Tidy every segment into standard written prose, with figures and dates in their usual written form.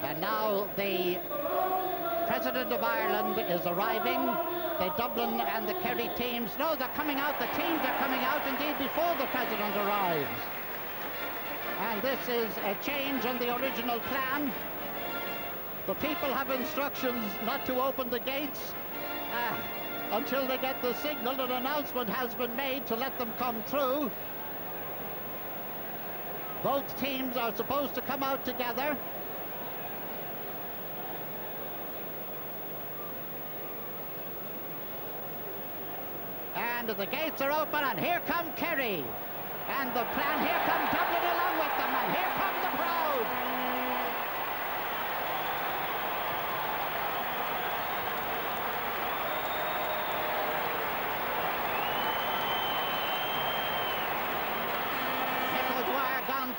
And now the President of Ireland is arriving. The Dublin and the Kerry teams, no, they're coming out. The teams are coming out indeed before the President arrives. And this is a change in the original plan. The people have instructions not to open the gates until they get the signal. An announcement has been made to let them come through. Both teams are supposed to come out together. And the gates are open, and here come Kerry. And the plan, here come Dublin along with them, and here come the crowd.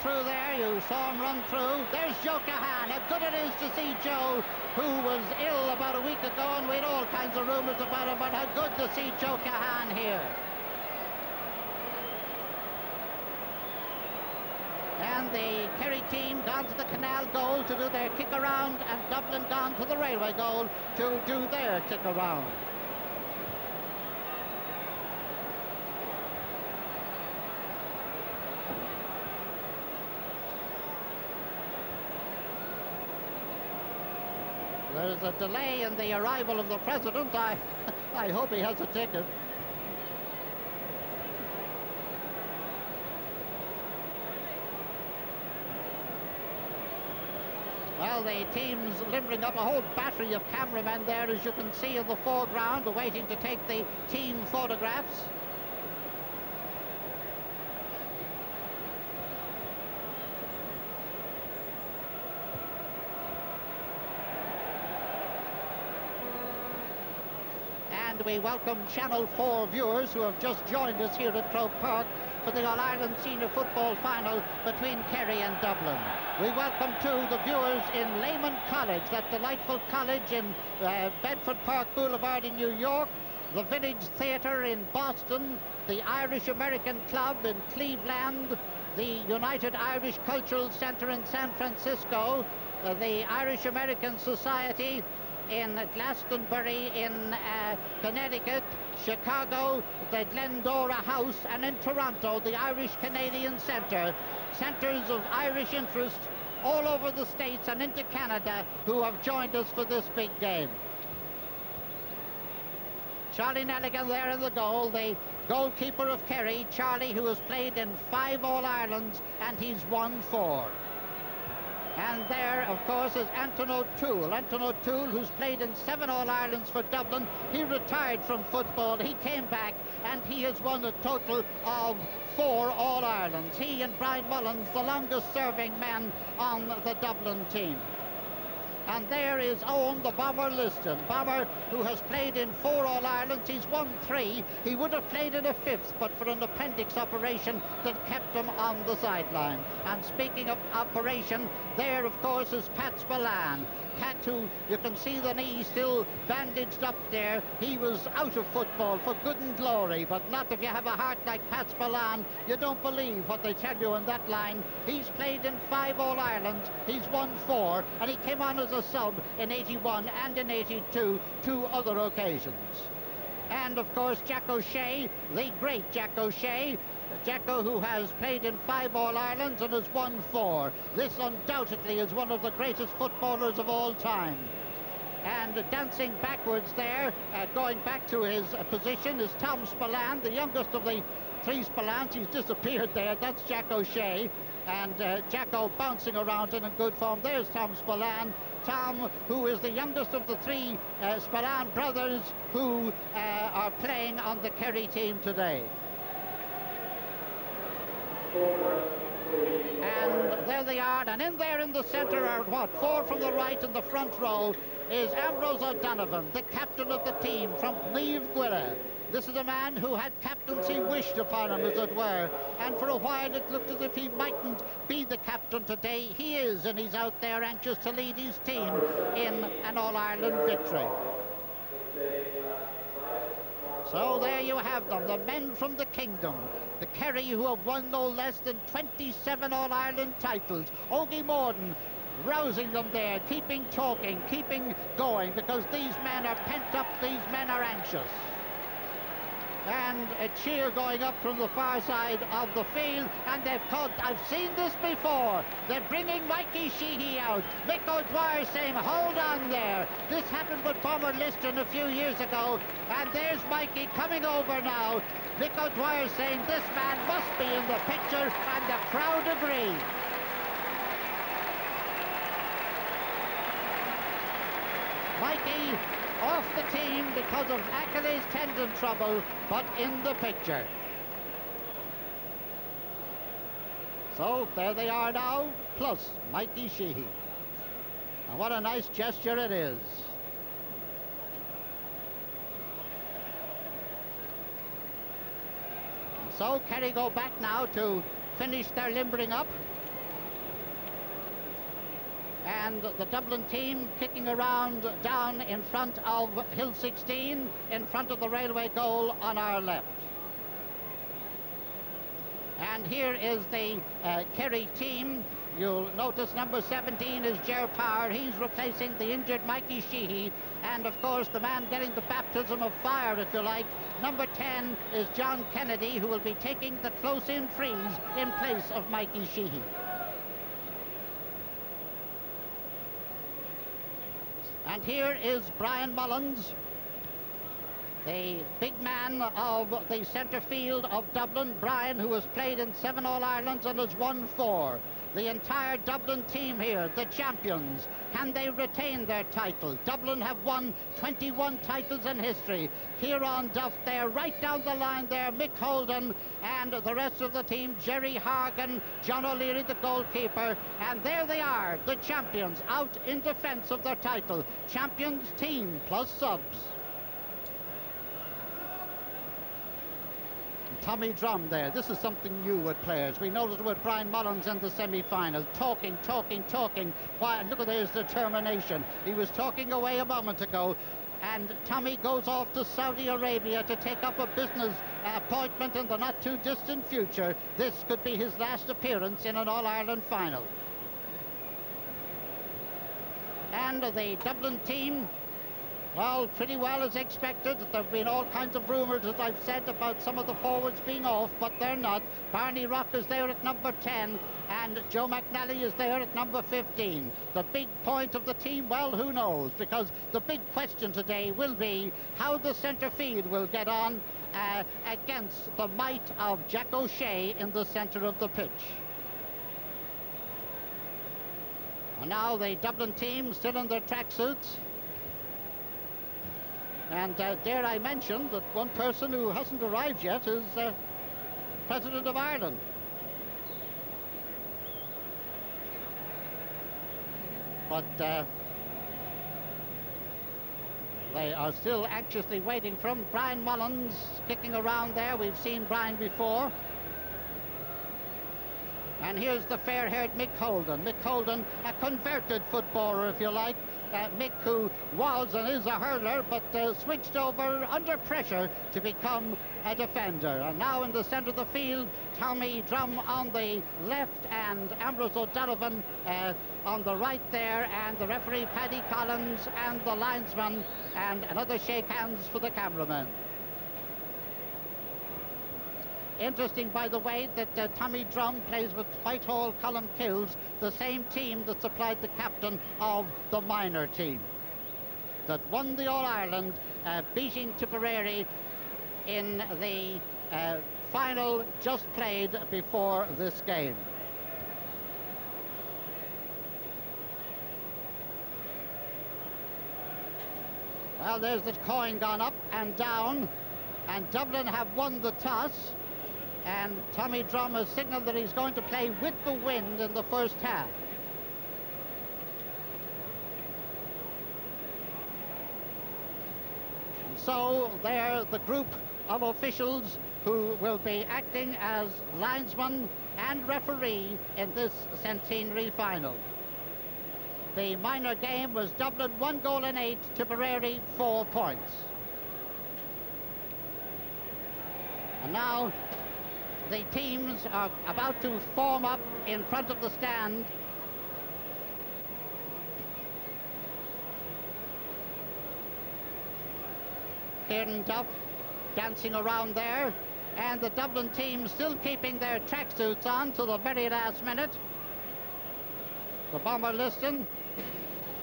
Through there, you saw him run through. There's Joe Cahan. How good it is to see Joe, who was ill about a week ago, and we had all kinds of rumours about him, but how good to see Joe Cahan here. And the Kerry team gone to the canal goal to do their kick around, and Dublin gone to the railway goal to do their kick around. There's a delay in the arrival of the President. I hope he has a ticket. Well, the team's limbering up a whole battery of cameramen there, as you can see in the foreground, waiting to take the team photographs. And we welcome Channel 4 viewers who have just joined us here at Croke Park for the All-Ireland Senior Football Final between Kerry and Dublin. We welcome too the viewers in Lehman College, that delightful college in Bedford Park Boulevard in New York, the Village Theatre in Boston, the Irish American Club in Cleveland, the United Irish Cultural Center in San Francisco, the Irish American Society in Glastonbury in Connecticut, Chicago, the Glendora House, and in Toronto, the Irish Canadian Centre. Centres of Irish interest all over the States and into Canada who have joined us for this big game. Charlie Nelligan there in the goal, the goalkeeper of Kerry, Charlie, who has played in 5 All-Irelands, and he's won 4. And there, of course, is Anton O'Toole. Anton O'Toole, who's played in 7 All-Irelands for Dublin. He retired from football. He came back, and he has won a total of 4 All-Irelands. He and Brian Mullins, the longest-serving men on the Dublin team. And there is Owen, the bomber, Liston. Bomber, who has played in 4 All-Irelands. He's won 3. He would have played in a 5th, but for an appendix operation that kept him on the sideline. And speaking of operation, there, of course, is Pat Spillane. Pat, who you can see the knee still bandaged up there. He was out of football for good and glory, but not if you have a heart like Pat Spillane. You don't believe what they tell you in that line. He's played in 5 All-Irelands. He's won 4, and he came on as a sub in 81 and in 82, 2 other occasions. And, of course, Jack O'Shea, the great Jack O'Shea. Jacko, who has played in 5 All-Irelands and has won 4. This undoubtedly is one of the greatest footballers of all time. And dancing backwards there, going back to his position, is Tom Spillane, the youngest of the 3 Spillanes. He's disappeared there. That's Jack O'Shea. And Jacko bouncing around in good form. There's Tom Spillane. Tom, who is the youngest of the 3 Spillane brothers who are playing on the Kerry team today. And there they are, and in there in the centre are, 4 from the right in the front row is Ambrose O'Donovan, the captain of the team from Niamh Gwilla. This is a man who had captaincy wished upon him, as it were, and for a while it looked as if he mightn't be the captain today. He is, and he's out there anxious to lead his team in an All-Ireland victory. So there you have them, the men from the kingdom. The Kerry, who have won no less than 27 All-Ireland titles. Ogie Morden rousing them there, keeping talking, keeping going, because these men are pent up, these men are anxious. And a cheer going up from the far side of the field, and they've caught, I've seen this before, they're bringing Mikey Sheehy out. Mick O'Dwyer saying, hold on there. This happened with Bomber Liston a few years ago, and there's Mikey coming over now. Mick O'Dwyer saying, this man must be in the picture, and the crowd agree. Mikey off the team because of Achilles tendon trouble, but in the picture. So there they are now, plus Mikey Sheehy. And what a nice gesture it is. And so Kerry go back now to finish their limbering up. And the Dublin team kicking around down in front of Hill 16, in front of the railway goal on our left. And here is the Kerry team. You'll notice number 17 is Ger Power. He's replacing the injured Mikey Sheehy. And of course, the man getting the baptism of fire, if you like, number 10 is John Kennedy, who will be taking the close-in freeze in place of Mikey Sheehy. And here is Brian Mullins, the big man of the centre field of Dublin. Brian, who has played in 7 All-Irelands and has won 4. The entire Dublin team here, the champions. Can they retain their title? Dublin have won 21 titles in history. Kieran Duff there, right down the line there, Mick Holden, and the rest of the team, Jerry Hargan, John O'Leary, the goalkeeper. And there they are, the champions, out in defence of their title. Champions team plus subs. Tommy Drum there. This is something new with players. We noticed with Brian Mullins in the semi-final. Talking. Why, look at his determination. He was talking away a moment ago. And Tommy goes off to Saudi Arabia to take up a business appointment in the not-too-distant future. This could be his last appearance in an All-Ireland final. And the Dublin team, well, pretty well as expected. There have been all kinds of rumours, as I've said, about some of the forwards being off, but they're not. Barney Rock is there at number 10, and Joe McNally is there at number 15. The big point of the team, well, who knows? Because the big question today will be how the centre field will get on against the might of Jack O'Shea in the centre of the pitch. And now the Dublin team still in their tracksuits. And dare I mention that one person who hasn't arrived yet is President of Ireland. But they are still anxiously waiting for him. Brian Mullins kicking around there. We've seen Brian before. And here's the fair-haired Mick Holden. Mick Holden, a converted footballer, if you like. Mick, who was and is a hurler, but switched over under pressure to become a defender. And now in the centre of the field, Tommy Drum on the left and Ambrose O'Donovan on the right there, and the referee Paddy Collins and the linesman, and another shake hands for the cameraman. Interesting, by the way, that Tommy Drum plays with Whitehall Column Kills, the same team that supplied the captain of the minor team that won the All-Ireland, beating Tipperary in the final just played before this game. Well, there's the coin gone up and down, and Dublin have won the toss. And Tommy Drum has signalled that he's going to play with the wind in the first half. And so they're the group of officials who will be acting as linesman and referee in this centenary final. The minor game was Dublin 1 goal and 8, Tipperary 4 points. And now the teams are about to form up in front of the stand. Kieran Duff dancing around there. And the Dublin team still keeping their tracksuits on to the very last minute. The bomber Liston,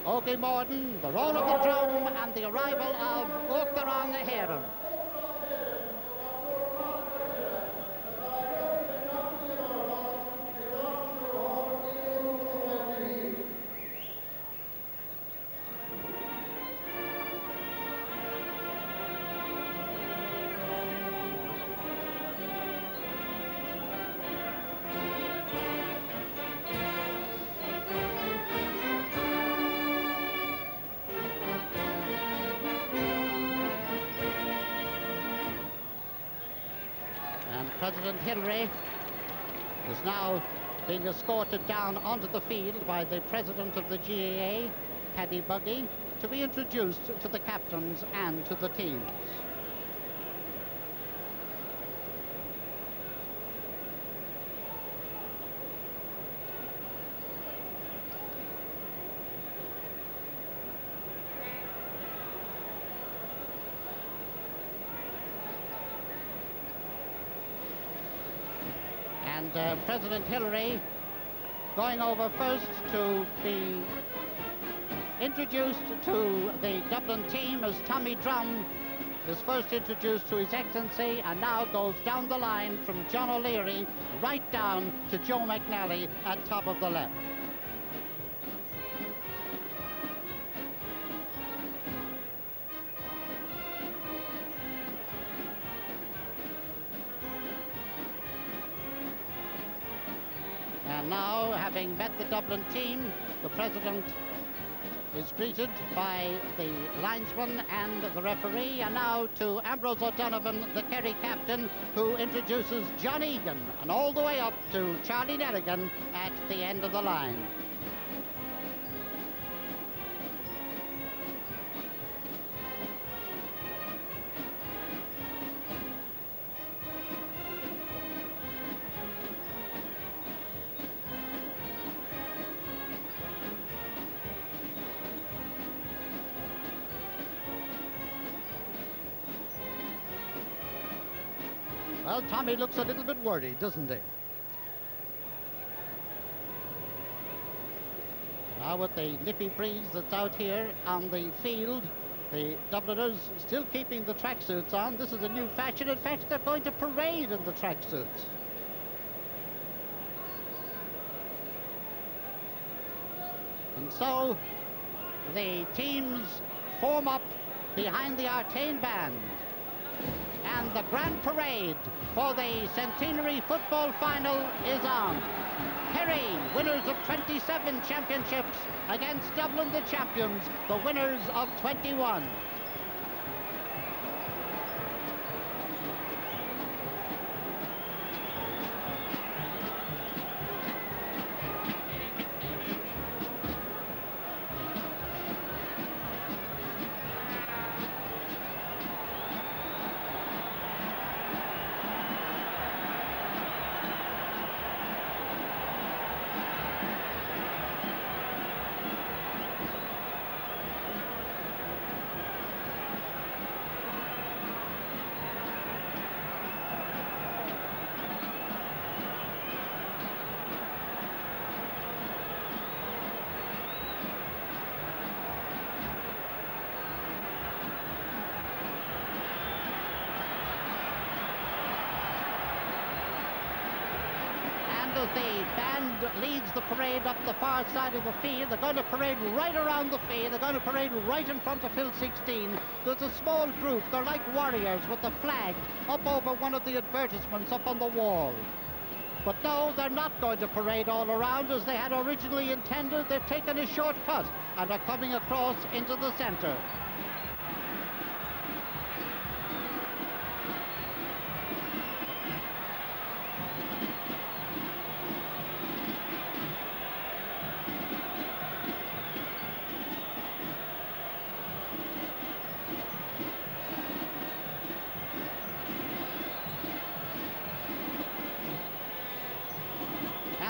Ogie Morden, the roll of the drum, and the arrival of Uachtarán Heron. President Hillary is now being escorted down onto the field by the president of the GAA, Paddy Buggy, to be introduced to the captains and to the teams. And President Hillary going over first to be introduced to the Dublin team as Tommy Drum is first introduced to His Excellency, and now goes down the line from John O'Leary right down to Joe McNally at top of the left. And now, having met the Dublin team, the president is greeted by the linesman and the referee, and now to Ambrose O'Donovan, the Kerry captain, who introduces John Egan, and all the way up to Charlie Nelligan at the end of the line. Well, Tommy looks a little bit worried, doesn't he? Now with the nippy breeze that's out here on the field, the Dubliners still keeping the tracksuits on. This is a new fashion. In fact, they're going to parade in the tracksuits. And so the teams form up behind the Artane band. And the grand parade for the centenary football final is on. Kerry, winners of 27 championships, against Dublin, the champions, the winners of 21. As the band leads the parade up the far side of the field, they're going to parade right around the field. They're going to parade right in front of Hill 16. There's a small group. They're like warriors with the flag up over one of the advertisements up on the wall. But no, they're not going to parade all around as they had originally intended. They've taken a shortcut and are coming across into the centre.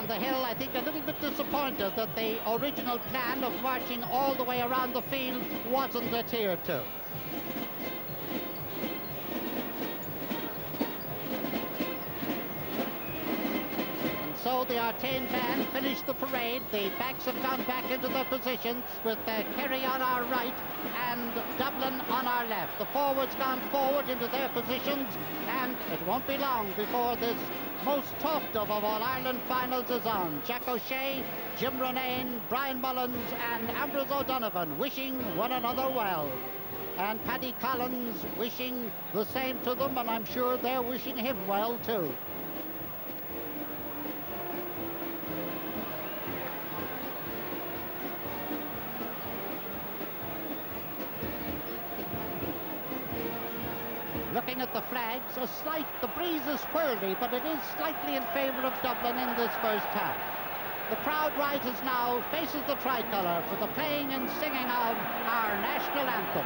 The Hill, I think, a little bit disappointed that the original plan of marching all the way around the field wasn't adhered to. so the Artane band finished the parade. The backs have gone back into their positions with Kerry on our right and Dublin on our left. The forwards gone forward into their positions, and it won't be long before this most talked of all Ireland finals is on. Jack O'Shea, Jim Ronayne, Brian Mullins and Ambrose O'Donovan wishing one another well. And Paddy Collins wishing the same to them, and I'm sure they're wishing him well too. Looking at the flags, the breeze is swirly, but it is slightly in favour of Dublin in this first half. The crowd rises now, faces the tricolour for the playing and singing of our national anthem.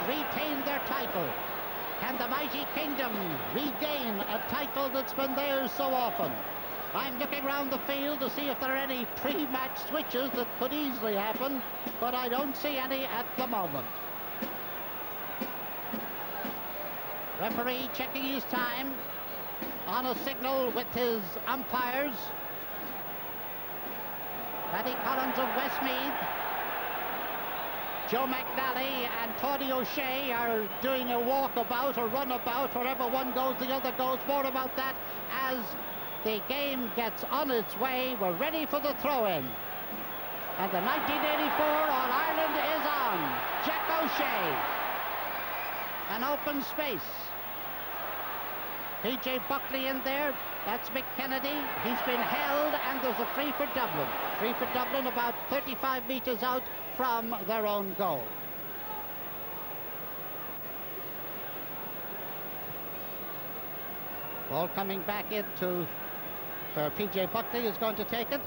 Retain their title. Can the mighty kingdom regain a title that's been theirs so often? I'm looking around the field to see if there are any pre-match switches that could easily happen, but I don't see any at the moment. Referee checking his time on a signal with his umpires. Paddy Collins of Westmeath, Joe McNally and Tony O'Shea are doing a walkabout, a runabout. Wherever one goes, the other goes. More about that as the game gets on its way. We're ready for the throw-in. And the 1984 All-Ireland is on. Jack O'Shea. An open space. PJ Buckley in there. That's Mick Kennedy. He's been held, and there's a free for Dublin. Free for Dublin about 35 metres out from their own goal. Ball coming back into where PJ Buckley is going to take it.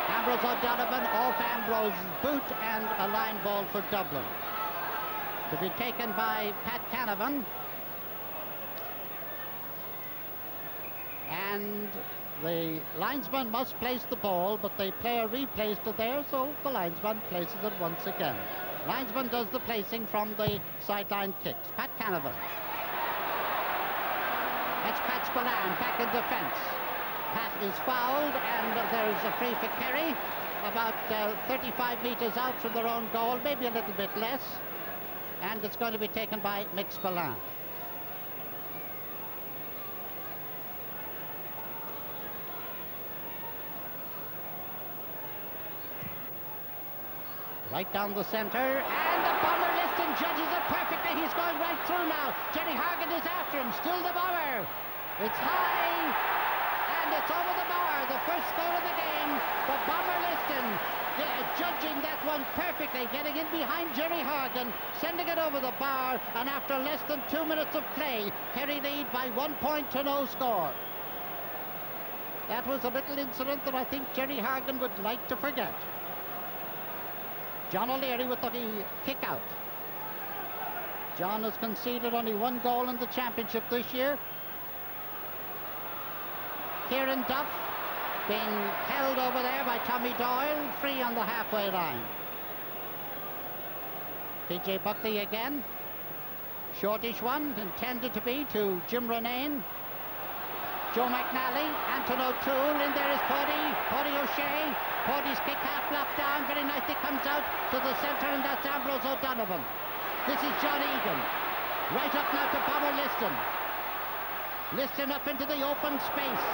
Ambrose O'Donovan off Ambrose's boot, and a line ball for Dublin. To be taken by Pat Canavan. And the linesman must place the ball, but the player replaced it there, so the linesman places it once again. Linesman does the placing from the sideline kicks. Pat Canavan. That's Pat Spillane back in defence. Pat is fouled, and there's a free for Kerry, about 35 metres out from their own goal, maybe a little bit less, and it's going to be taken by Mick Spillane. Right down the centre, and the bomber Liston judges it perfectly. He's going right through now. Jerry Hargan is after him, still the bomber. It's high, and it's over the bar. The first goal of the game, the bomber Liston judging that one perfectly, getting in behind Jerry Hargan, sending it over the bar, and after less than 2 minutes of play, Kerry lead by 1 point to no score. That was a little incident that I think Jerry Hargan would like to forget. John O'Leary with the kick out. John has conceded only 1 goal in the championship this year. Kieran Duff being held over there by Tommy Doyle, free on the halfway line. PJ Buckley again. Shortish one, intended to be to Jim Ronayne. Joe McNally, Anton O'Toole, in there is Paddy O'Shea. Porty's kick half blocked down, very nicely comes out to the centre, and that's Ambrose O'Donovan. This is John Egan. Right up now to Bomber Liston. Liston up into the open space.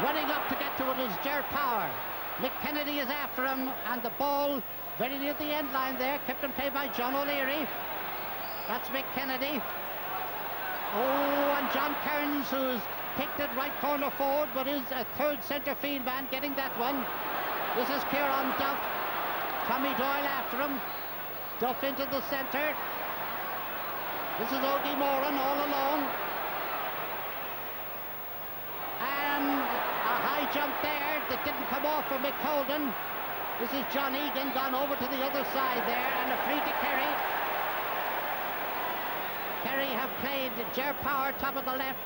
Running up to get to it is Ger Power. Mick Kennedy is after him, and the ball very near the end line there, kept in play by John O'Leary. That's Mick Kennedy. Oh, and John Kearns, who's picked it right corner forward, but is a third centre field man getting that one. This is Kieran Duff. Tommy Doyle after him. Duff into the centre. This is Ogie Moran all alone. And a high jump there that didn't come off for Mick Holden. This is John Egan gone over to the other side there, and a free to Kerry. Kerry have played Ger Power top of the left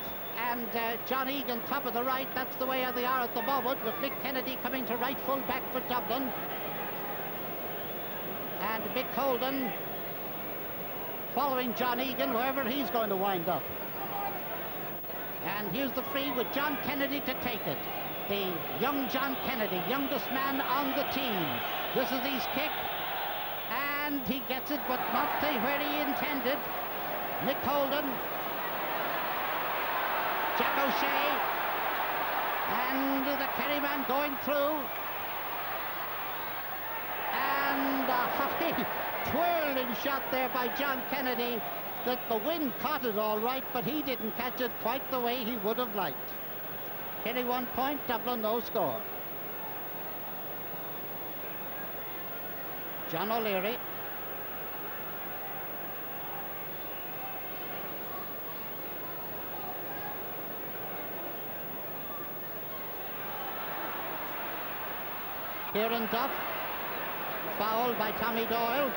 and John Egan top of the right. That's the way they are at the moment, with Mick Kennedy coming to right full back for Dublin. And Mick Holden following John Egan wherever he's going to wind up. And here's the free with John Kennedy to take it. The young John Kennedy, youngest man on the team. This is his kick, and he gets it, but not to where he intended. Mick Holden, Jack O'Shea, and the Kerry man going through. And a high twirling shot there by John Kennedy that the wind caught it all right, but he didn't catch it quite the way he would have liked. Kerry 1 point, Dublin no score. John O'Leary. Kieran Duff, fouled by Tommy Doyle.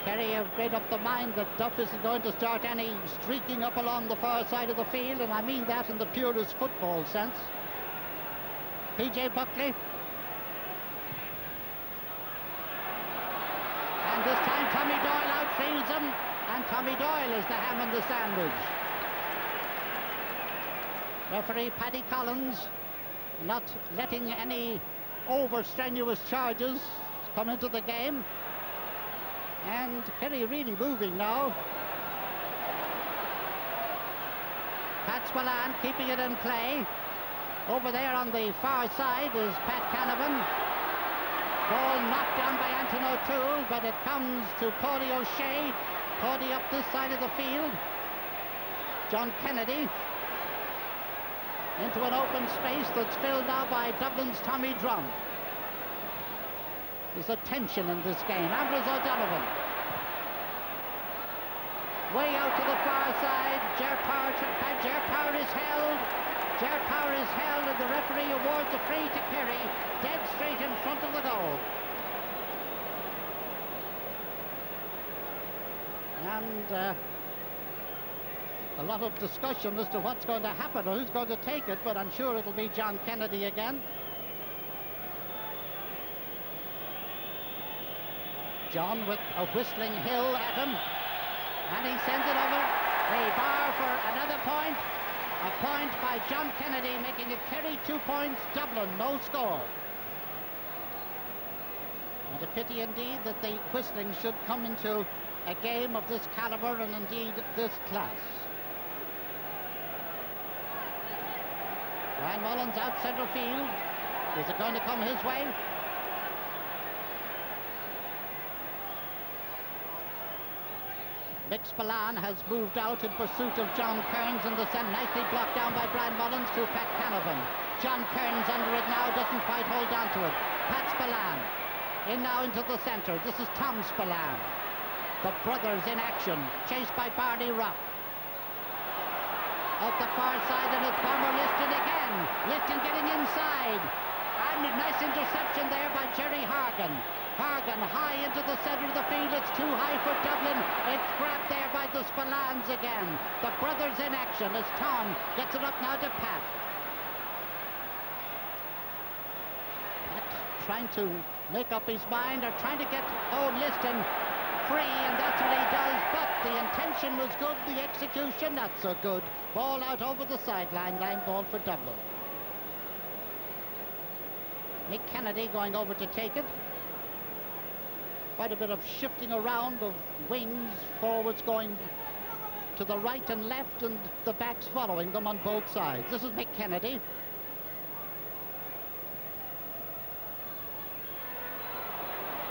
Kerry have made up the mind that Duff isn't going to start any streaking up along the far side of the field, and I mean that in the purest football sense. PJ Buckley. And this time Tommy Doyle outfields him, and Tommy Doyle is the ham in the sandwich. Referee Paddy Collins not letting any over-strenuous charges come into the game. And Kerry really moving now. Pat Spillane keeping it in play. Over there on the far side is Pat Canavan. Ball knocked down by Anton O'Toole, but it comes to Paudie O'Shea. Paudie up this side of the field. John Kennedy into an open space that's filled now by Dublin's Tommy Drum. There's a tension in this game. Ambrose O'Donovan. Way out to the far side. Ger Power is held. Ger Power is held, and the referee awards a free to Kerry, dead straight in front of the goal. And a lot of discussion as to what's going to happen or who's going to take it, but I'm sure it'll be John Kennedy again. John with a whistling hill at him, and he sends it over. A bar for another point. A point by John Kennedy, making it Kerry 2 points, Dublin no score. And a pity indeed that the whistling should come into a game of this calibre and indeed this class. Ryan Mullins out centre field. Is it going to come his way? Mick Spillane has moved out in pursuit of John Kearns in the centre, nicely blocked down by Brian Mullins to Pat Canavan. John Kearns under it now, doesn't quite hold on to it. Pat Spillane in now into the centre. This is Tom Spillane. The brothers in action, chased by Barney Rock. Out the far side, and it's Bomber Liston again. Liston getting inside. And a nice interception there by Jerry Hargan. Hargan high into the centre of the field. It's too high for Dublin. It's grabbed there by the Spillanes again. The brothers in action as Tom gets it up now to Pat. Pat trying to make up his mind, or trying to get Liston free, and that's what he does. But the intention was good, the execution not so good. Ball out over the sideline, line ball for Dublin. Mick Kennedy going over to take it. Quite a bit of shifting around of wings, forwards going to the right and left, and the backs following them on both sides. This is Mick Kennedy.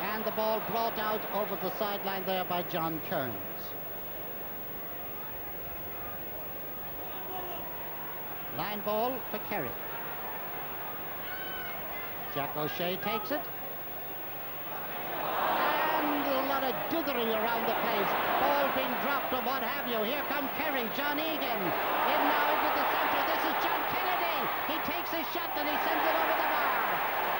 And the ball brought out over the sideline there by John Kearns. Line ball for Kerry. Jack O'Shea takes it. And a lot of dithering around the place. Ball being dropped and what have you. Here come Kerry, John Egan. In now into the centre. This is John Kennedy. He takes his shot and he sends it over the bar.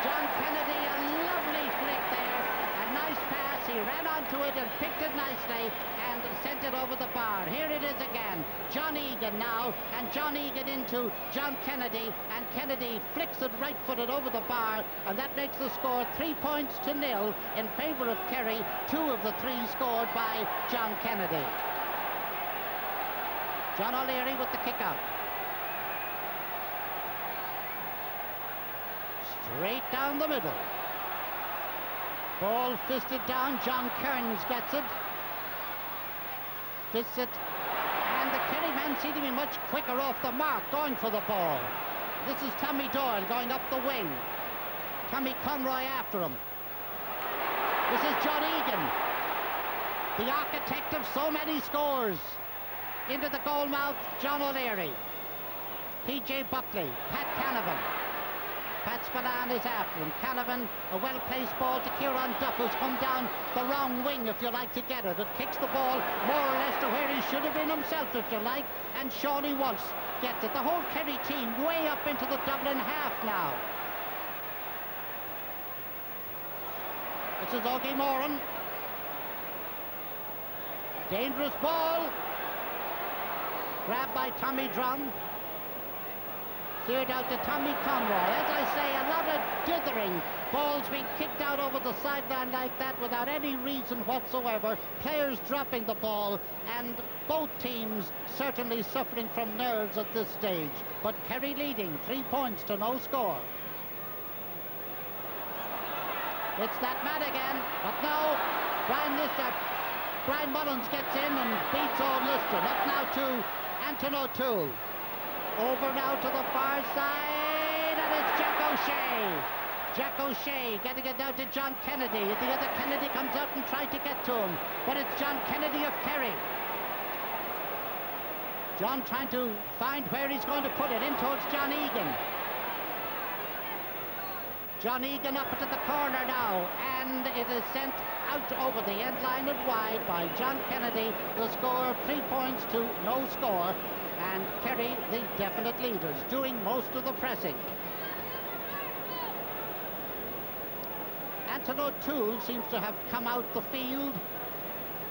John Kennedy, a lovely flick there. A nice pass. He ran onto it and picked it nicely and sent it over the bar. Here it is again. John Egan now, and John Egan into John Kennedy, and Kennedy flicks it right-footed over the bar, and that makes the score 3-0 in favour of Kerry. 2 of the 3 scored by John Kennedy. John O'Leary with the kick out. Straight down the middle. Ball fisted down. John Kearns gets it. Fists it. And the Kerry men seem to be much quicker off the mark, going for the ball. This is Tommy Doyle going up the wing. Tommy Conroy after him. This is John Egan, the architect of so many scores. Into the goal mouth, John O'Leary. P.J. Buckley, Pat Canavan. Pat Spillane is after him. Canavan, a well-placed ball to Kieran Duff, who's come down the wrong wing, if you like, to get it. It kicks the ball more or less to where he should have been himself, if you like, and Shawnee Walsh gets it. The whole Kerry team way up into the Dublin half now. This is Ogie Moran. Dangerous ball. Grabbed by Tommy Drum. Cleared out to Tommy Conroy. As I say, a lot of dithering. Balls being kicked out over the sideline like that without any reason whatsoever. Players dropping the ball, and both teams certainly suffering from nerves at this stage. But Kerry leading 3-0 score. It's that man again, but now Brian Mullins gets in and beats Owen Liston. Up now to Anton O'Toole. Over now to the far side, and it's Jack O'Shea. Jack O'Shea getting it down to John Kennedy. The other Kennedy comes out and tries to get to him, but it's John Kennedy of Kerry. John trying to find where he's going to put it, in towards John Egan. John Egan up into the corner now, and it is sent out over the end line and wide by John Kennedy. The score 3-0 score. And Kerry, the definite leaders, doing most of the pressing. Anton O'Toole seems to have come out the field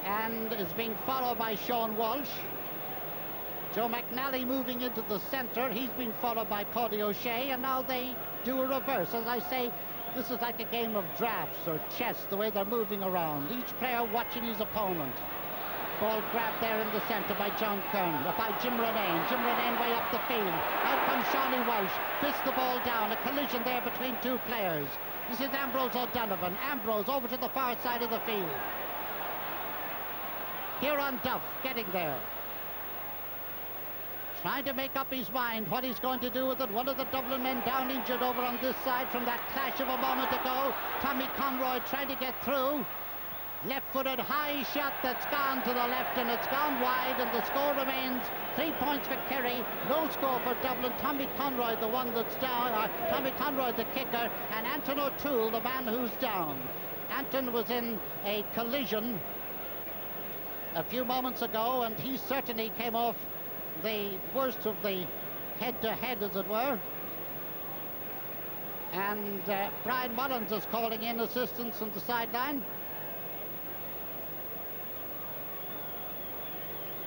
and is being followed by Sean Walsh. Joe McNally moving into the centre. He's been followed by Paddy O'Shea, and now they do a reverse. As I say, this is like a game of drafts or chess, the way they're moving around. Each player watching his opponent. Ball grabbed there in the centre by John Kearns, by Jim Renane. Jim Renane way up the field. Out comes Shawnee Walsh, fists the ball down. A collision there between 2 players. This is Ambrose O'Donovan. Ambrose over to the far side of the field. Kieran Duff getting there. Trying to make up his mind what he's going to do with it. One of the Dublin men down injured over on this side from that clash of a moment ago. Tommy Conroy trying to get through. Left-footed high shot that's gone to the left, and it's gone wide, and the score remains 3 points for Kerry, no score for Dublin. Tommy Conroy, the one that's down, Tommy Conroy, the kicker, and Anton O'Toole, the man who's down. Anton was in a collision a few moments ago, and he certainly came off the worst of the head-to-head, as it were. And Brian Mullins is calling in assistance from the sideline.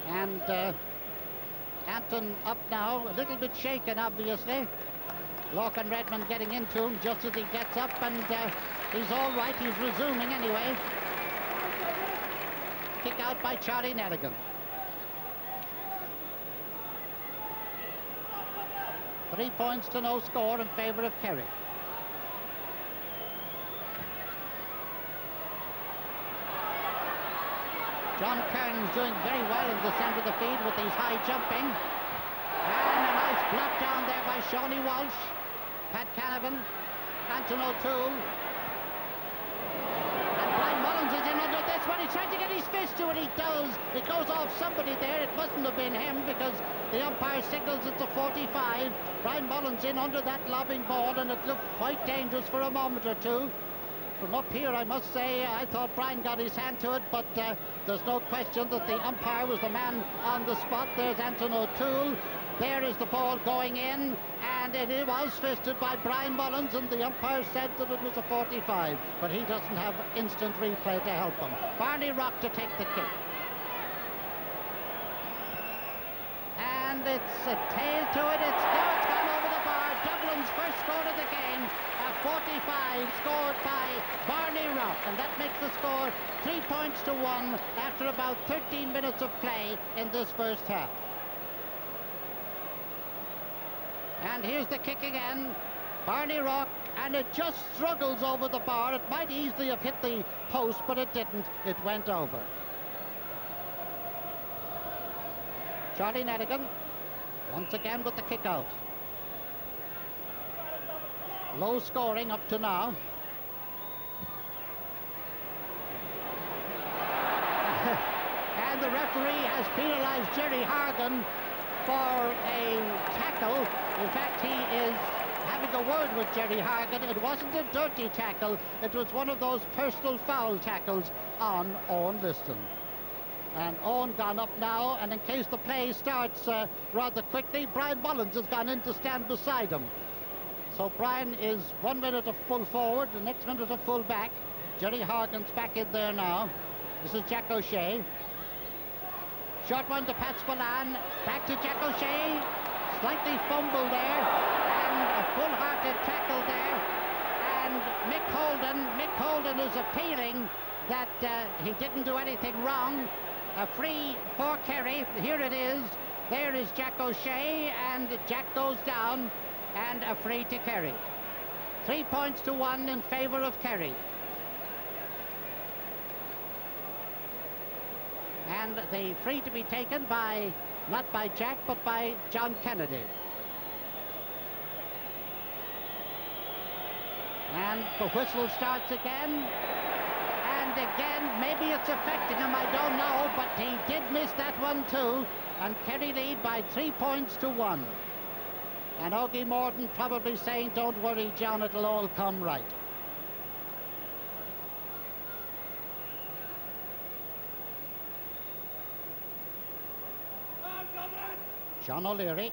And Anton up now, a little bit shaken, obviously. Lorcan Redmond getting into him just as he gets up, and he's all right. He's resuming anyway. Kick out by Charlie Nelligan. 3-0 score in favour of Kerry. John Kearns doing very well in the centre of the field with his high jumping. And a nice block down there by Shawnee Walsh, Pat Canavan, Anton O'Toole. And Brian Mullins is in under this one. He's trying to get his fist to it. He does. It goes off somebody there. It mustn't have been him because the umpire signals it's a 45. Brian Mullins in under that lobbing ball, and it looked quite dangerous for a moment or two. From up here, I must say, I thought Brian got his hand to it, but there's no question that the umpire was the man on the spot. There's Anton O'Toole. There is the ball going in, and it was fisted by Brian Mullins, and the umpire said that it was a 45, but he doesn't have instant replay to help him. Barney Rock to take the kick. And it's a tail to it. It's gone over the bar. Dublin's first score of the game. A 45 scored by Barney Rock, and that makes the score 3 points to 1 after about 13 minutes of play in this first half. And here's the kick again. Barney Rock, and it just struggles over the bar. It might easily have hit the post, but it didn't. It went over. Charlie Nedigan once again with the kick out. Low scoring up to now. And the referee has penalised Jerry Hargan for a tackle. In fact, he is having a word with Jerry Hargan. It wasn't a dirty tackle. It was one of those personal foul tackles on Owen Liston. And Owen gone up now, and in case the play starts rather quickly, Brian Mullins has gone in to stand beside him. So Brian is 1 minute of full forward, the next minute of full back. Jerry Hargan's back in there now. This is Jack O'Shea. Short one to Pat Spillane. Back to Jack O'Shea. Slightly fumble there, and a full-hearted tackle there. And Mick Holden is appealing that he didn't do anything wrong. A free for Kerry. Here it is. There is Jack O'Shea, and Jack goes down, and a free to Kerry. 3 points to 1 in favour of Kerry. And the free to be taken by, not by Jack, but by John Kennedy. And the whistle starts again. And again, maybe it's affecting him, I don't know, but he did miss that one too. And Kerry lead by 3 points to 1. And Ogie Morton probably saying, don't worry, John, it'll all come right. John O'Leary.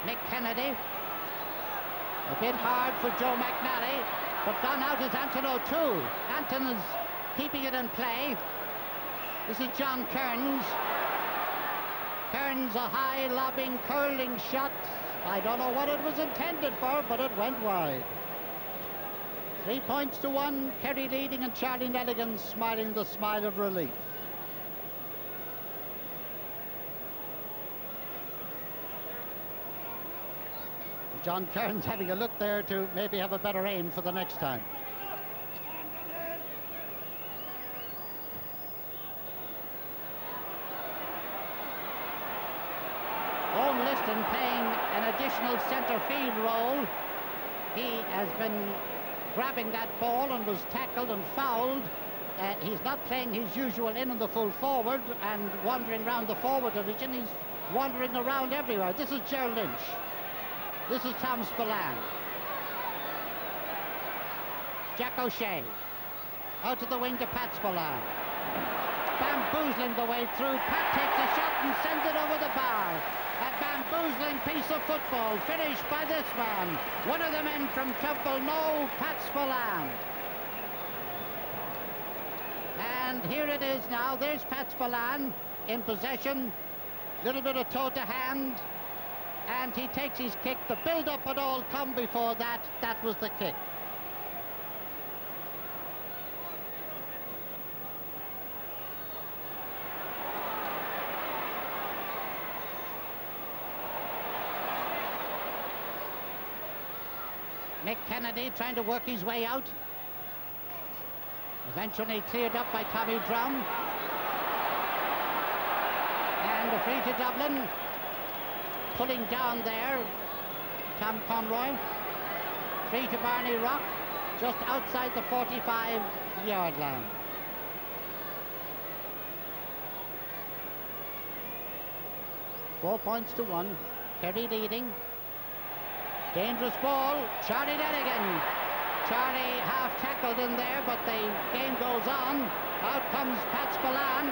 Mick Kennedy. A bit hard for Joe McNally, but gone out is Anton O'Toole. Anton is keeping it in play. This is John Kearns. Kearns, a high lobbing, curling shot. I don't know what it was intended for, but it went wide. 3 points to 1, Kerry leading, and Charlie Nedigan smiling the smile of relief. John Kearns having a look there to maybe have a better aim for the next time. Owen Liston playing an additional centre field role. He has been grabbing that ball and was tackled and fouled. He's not playing his usual in the full forward and wandering around the forward division. He's wandering around everywhere. This is Gerald Lynch. This is Tom Spillane. Jack O'Shea. Out to the wing to Pat Spillane. Bamboozling the way through. Pat takes a shot and sends it over the bar. A bamboozling piece of football finished by this man. One of the men from Clonmel, Pat Spillane. And here it is now. There's Pat Spillane in possession. Little bit of toe to hand. And he takes his kick. The build-up had all come before that. That was the kick. Mick Kennedy trying to work his way out. Eventually cleared up by Tommy Drum. And a free to Dublin. Pulling down there, Tom Conroy. Free to Barney Rock, just outside the 45-yard line. Four points to one. Kerry leading. Dangerous ball. Charlie Lenigan. Charlie half tackled in there, but the game goes on. Out comes Pat Spillane,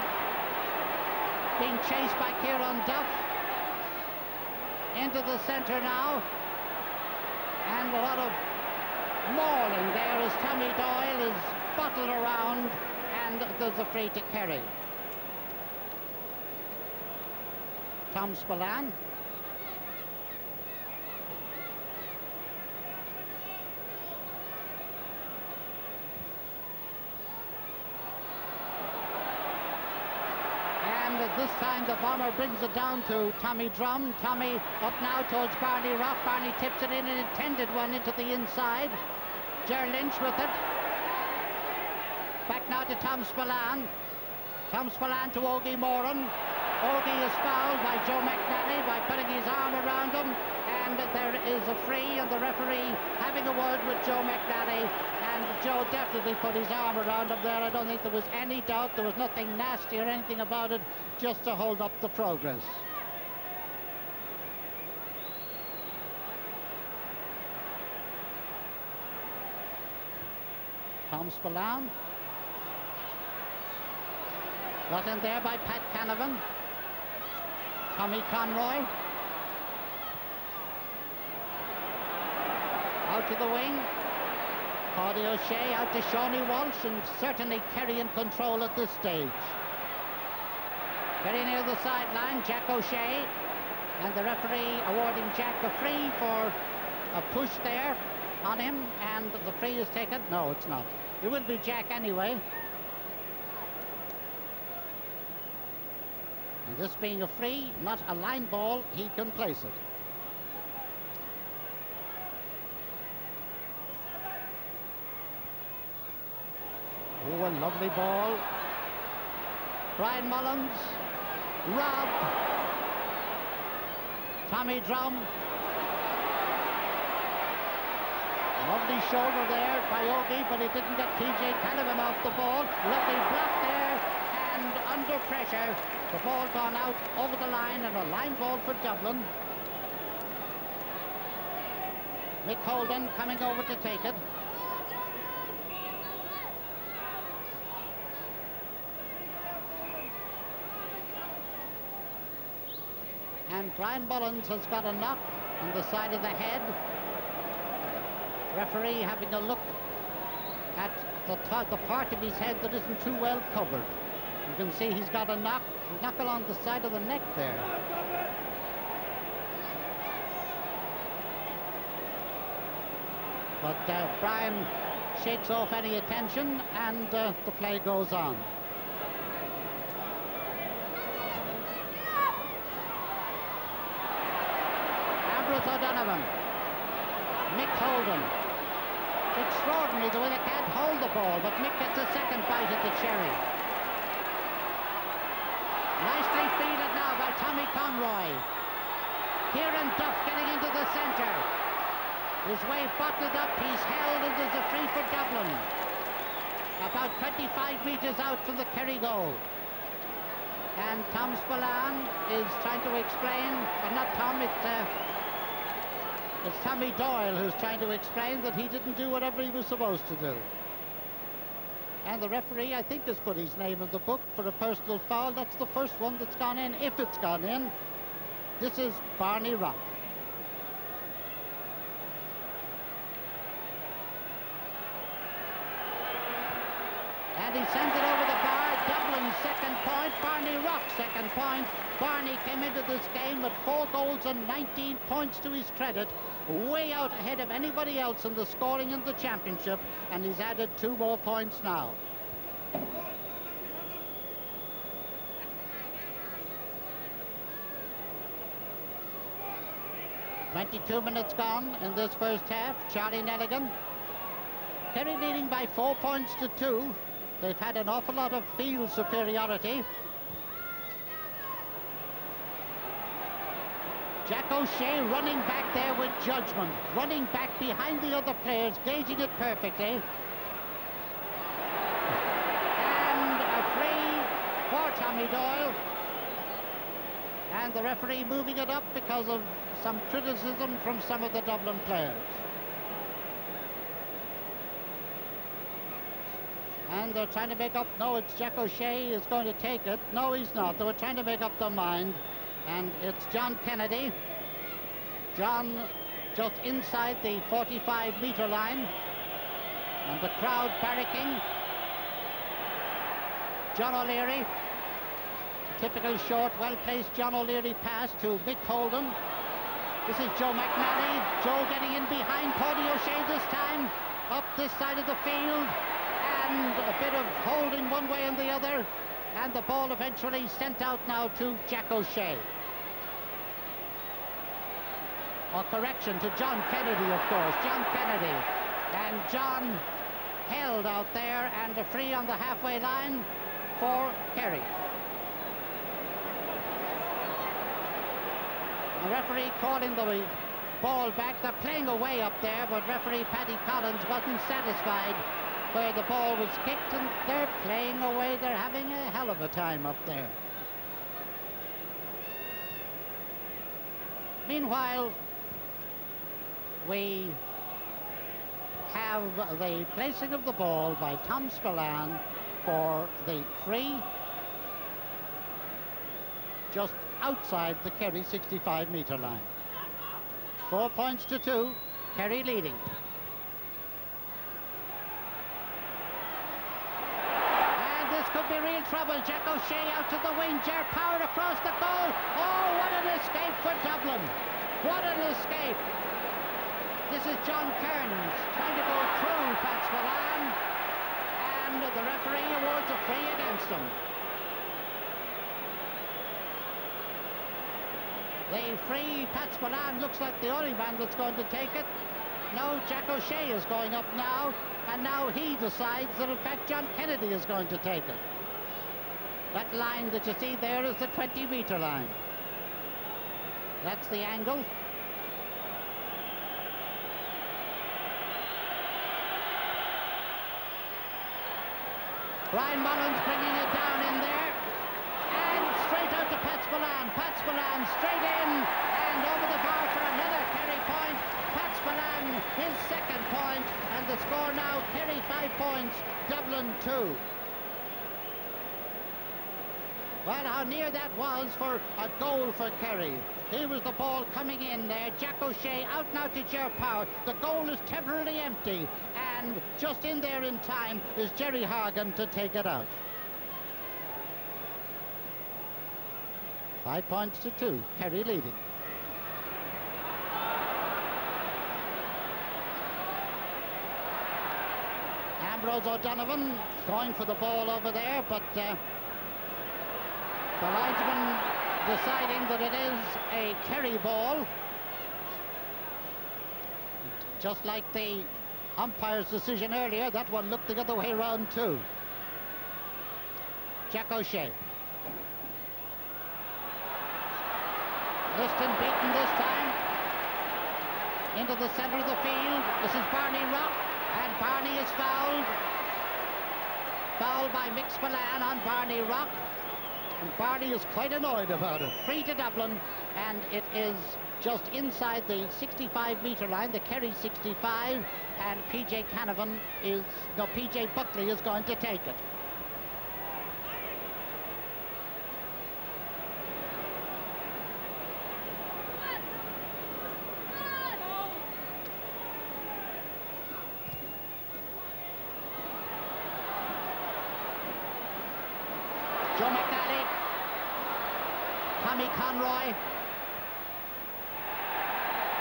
being chased by Kieran Duff. Into the centre now. And a lot of mauling there as Tommy Doyle is bottled around, and there's a free to Kerry. Tom Spillane. And this time the bomber brings it down to Tommy Drum. Tommy up now towards Barney Rock. Barney tips it in, an intended one into the inside. Ger Lynch with it. Back now to Tom Spillane. Tom Spillane to Ogie Moran. Ogie is fouled by Joe McNally by putting his arm around him, and there is a free, and the referee having a word with Joe McNally, and Joe definitely put his arm around him there. I don't think there was any doubt. There was nothing nasty or anything about it, just to hold up the progress. Tom Spillane. Got in there by Pat Canavan. Tommy Conroy. Out to the wing. Paddy O'Shea out to Shawnee Walsh, and certainly Kerry in control at this stage. Very near the sideline, Jack O'Shea, and the referee awarding Jack a free for a push there on him, and the free is taken. No, it's not. It will be Jack anyway. And this being a free, not a line ball, he can place it. Oh, a lovely ball. Brian Mullins. Rob. Tommy Drum. Lovely shoulder there by Ogie, but he didn't get PJ Canavan off the ball. Lovely block there, and under pressure, the ball gone out over the line, and a line ball for Dublin. Mick Holden coming over to take it. And Brian Mullins has got a knock on the side of the head. Referee having a look at the part of his head that isn't too well covered. You can see he's got a knock along the side of the neck there. But Brian shakes off any attention, and the play goes on. Ambrose O'Donovan. Mick Holden. Extraordinary the way they can't hold the ball, but Mick gets a second bite at the cherry. Nicely fielded now by Tommy Conroy. Kieran Duff getting into the centre. His way bottled up, he's held, and there's a free for Dublin. About 25 metres out from the Kerry goal. And Tom Spillane is trying to explain, but not Tom, it's Tommy Doyle who's trying to explain that he didn't do whatever he was supposed to do. And the referee, I think, has put his name in the book for a personal foul. That's the first one that's gone in, if it's gone in. This is Barney Rock. And he sends it over the bar. Dublin's second point, Barney Rock's second point. Barney came into this game with 4 goals and 19 points to his credit, way out ahead of anybody else in the scoring in the championship, and he's added 2 more points now. 22 minutes gone in this first half. Charlie Nelligan. Kerry leading by 4 points to 2. They've had an awful lot of field superiority. Jack O'Shea running back there with judgment, running back behind the other players, gauging it perfectly. And a free for Tommy Doyle. And the referee moving it up because of some criticism from some of the Dublin players. And they're trying to make up, no, it's Jack O'Shea is going to take it. No, he's not. They were trying to make up their mind. And it's John Kennedy. John just inside the 45-meter line. And the crowd barracking. John O'Leary. Typical short, well-placed John O'Leary pass to Mick Holden. This is Joe McNally. Joe getting in behind Tony O'Shea this time. Up this side of the field. And a bit of holding one way and the other. And the ball eventually sent out now to Jack O'Shea. Or correction to John Kennedy, of course. John Kennedy. And John held out there, and a free on the halfway line for Kerry. The referee calling the ball back. They're playing away up there, but referee Paddy Collins wasn't satisfied where the ball was kicked, and they're playing away. They're having a hell of a time up there. Meanwhile, we have the placing of the ball by Tom Spillane for the free just outside the Kerry 65-meter line. 4 points to 2, Kerry leading. And this could be real trouble. Jack O'Shea out to the wing, Ger Power across the goal. Oh, what an escape for Dublin. What an escape. This is John Kearns trying to go through Pat Spillane, and the referee awards a free against him. The free, Pat Spillane looks like the only man that's going to take it. No, Jack O'Shea is going up now, and now he decides that in fact John Kennedy is going to take it. That line that you see there is the 20-meter line. That's the angle. Brian Mullins bringing it down in there, and straight out to Pat Spillane. Pat Spillane straight in, and over the bar for another Kerry point. Pat Spillane, his second point, and the score now, Kerry 5 points, Dublin 2. Well, how near that was for a goal for Kerry. Here was the ball coming in there. Jack O'Shea out now to Ger Power. The goal is temporarily empty, and just in there in time is Jerry Hargan to take it out. 5 points to 2, Kerry leading. Ambrose O'Donovan going for the ball over there, but the linesman deciding that it is a Kerry ball. Just like the umpire's decision earlier, that one looked the other way around too. Jack O'Shea. Liston beaten this time. Into the centre of the field. This is Barney Rock, and Barney is fouled. Foul by Mick Spillane on Barney Rock. And Barney is quite annoyed about it. Free to Dublin, and it is just inside the 65-meter line, the Kerry 65, and PJ Canavan is, no, PJ Buckley is going to take it. Joe McNally, Tommy Conroy,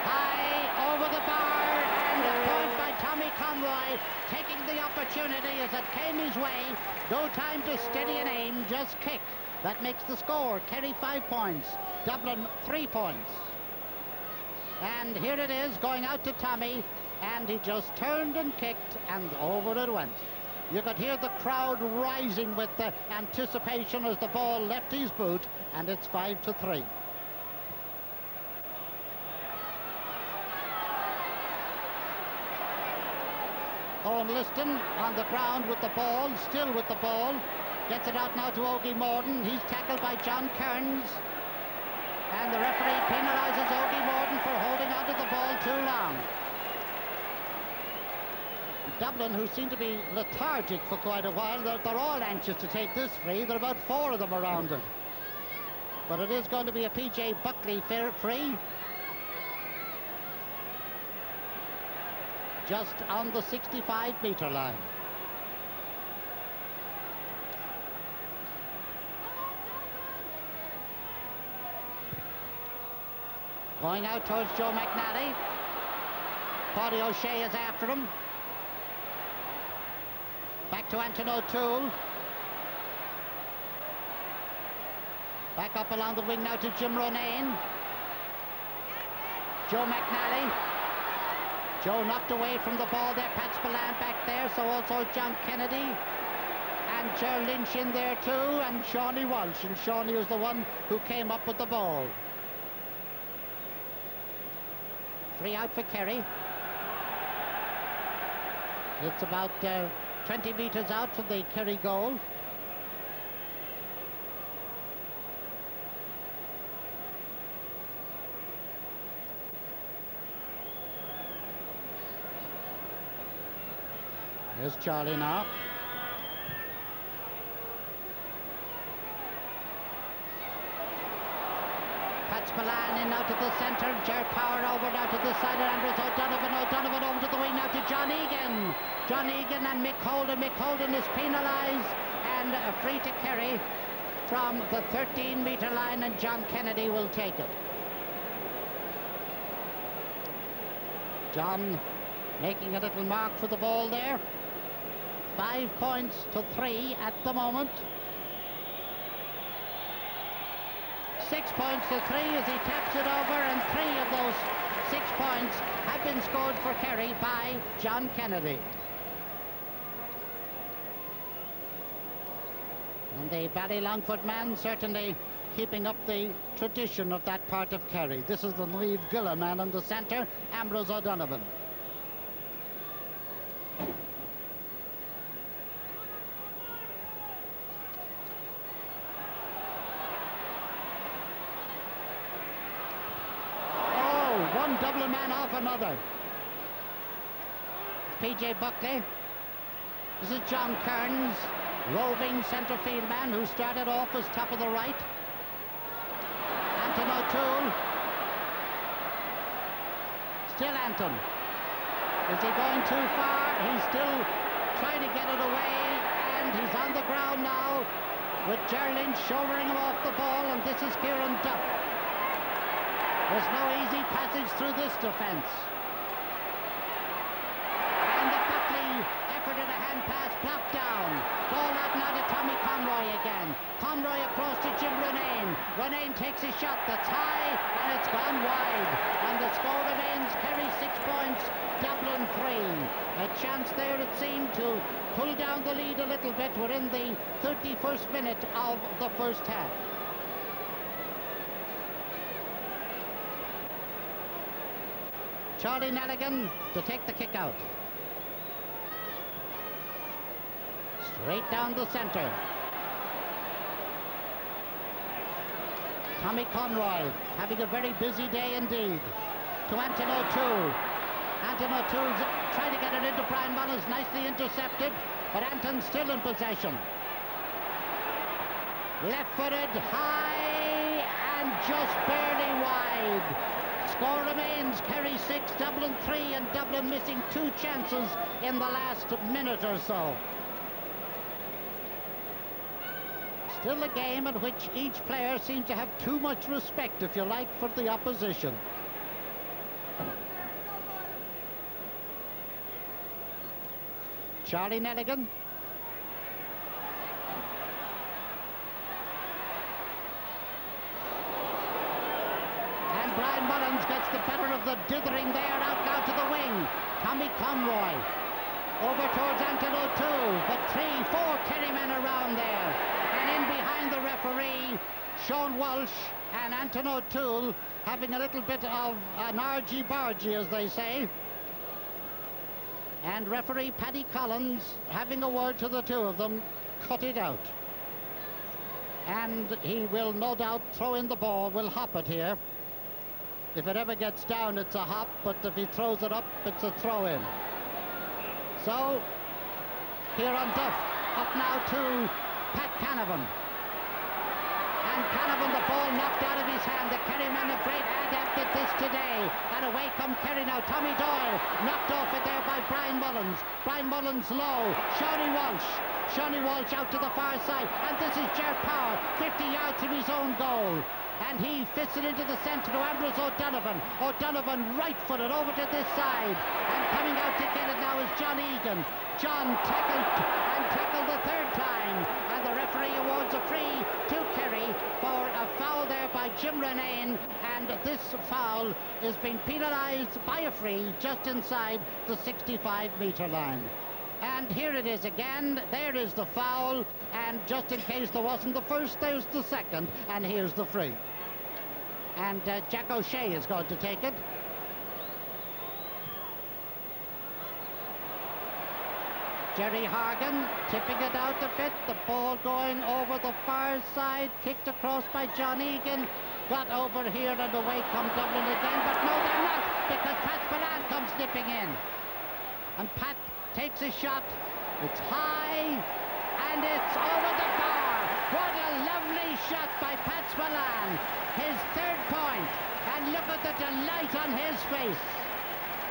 high over the bar, and a point by Tommy Conroy, taking the opportunity as it came his way. No time to steady and aim, just kick. That makes the score. Kerry 5 points, Dublin 3 points. And here it is, going out to Tommy, and he just turned and kicked, and over it went. You could hear the crowd rising with the anticipation as the ball left his boot, and it's 5-3. Owen Liston on the ground with the ball, still with the ball. Gets it out now to Ogie Morden. He's tackled by John Kearns. And the referee penalises Ogie Morden for holding onto the ball too long. Dublin, who seem to be lethargic for quite a while, they're all anxious to take this free. There are about 4 of them around it. But it is going to be a PJ Buckley free. Just on the 65-metre line. Going out towards Joe McNally. Paddy O'Shea is after him. Back to Anton O'Toole. Back up along the wing now to Jim Ronayne. Joe McNally. Joe knocked away from the ball there. Pat Spillane back there, so also John Kennedy. And Ger Lynch in there too, and Shawnee Walsh. And Shawnee was the one who came up with the ball. Free out for Kerry. It's about 20 metres out from the Kerry goal. Here's Charlie now. Pat Spillane in now to the centre. Ger Power over now to the side of Andrews O'Donovan. O'Donovan over to the wing now to John Egan. John Egan and Mick Holden. Mick Holden is penalised and free to Kerry from the 13-metre line, and John Kennedy will take it. John making a little mark for the ball there. 5 points to 3 at the moment. 6 points to 3 as he taps it over, and 3 of those 6 points have been scored for Kerry by John Kennedy. And the Ballylongford man certainly keeping up the tradition of that part of Kerry. This is the Niamh Gilla man in the centre, Ambrose O'Donovan. One Dublin man off another. PJ Buckley. This is John Kearns, roving centre field man who started off as top of the right. Anton O'Toole. Still Anton. Is he going too far? He's still trying to get it away, and he's on the ground now with Ger Lynch shouldering him off the ball, and this is Kieran Duff. There's no easy passage through this defence. And the Buckley effort at a hand pass blocked down. Ball out now to Tommy Conroy again. Conroy across to Jim Ronayne. Ronayne takes a shot that's high, and it's gone wide. And the score remains Kerry 6 points, Dublin 3. A chance there, it seemed, to pull down the lead a little bit. We're in the 31st minute of the first half. Charlie Nelligan to take the kick out. Straight down the centre. Tommy Conroy having a very busy day indeed. To Anton O'Toole. Anton O'Toole's trying to get it into Brian Mullins, nicely intercepted, but Anton's still in possession. Left-footed, high, and just barely wide. Score remains Kerry 6, Dublin 3, and Dublin missing 2 chances in the last minute or so. Still a game in which each player seems to have too much respect, if you like, for the opposition. Charlie Nelligan. Brian Mullins gets the better of the dithering there, out now to the wing. Tommy Conroy over towards Anton O'Toole, but 3-4 Kerry men around there. And in behind the referee, Sean Walsh and Anton O'Toole having a little bit of an argy-bargy, as they say. And referee Paddy Collins having a word to the two of them, cut it out. And he will no doubt throw in the ball, will hop it here. If it ever gets down, it's a hop, but if he throws it up, it's a throw-in. So, here on Duff, up now to Pat Canavan. And Canavan, the ball knocked out of his hand. The Kerry men a great adept at this today. And away come Kerry now. Tommy Doyle knocked off it there by Brian Mullins. Brian Mullins low. Shawnee Walsh. Shawnee Walsh out to the far side. And this is Ger Power, 50 yards from his own goal. And he fits it into the centre to Ambrose O'Donovan. O'Donovan right-footed over to this side. And coming out to get it now is John Egan. John tackled the third time. And the referee awards a free to Kerry for a foul there by Jim Renane. And this foul is being penalised by a free just inside the 65-metre line. And here it is again. There is the foul, and just in case there wasn't the first, there's the second, and here's the free. And Jack O'Shea is going to take it. Jerry Hargan tipping it out a bit. The ball going over the far side, kicked across by John Egan. Got over here and away come Dublin again, but no, they're not, because Pat Spillane comes nipping in. And Pat takes a shot. It's high, and it's over the bar. What a lovely shot by Pat Spillane. His third point, and look at the delight on his face.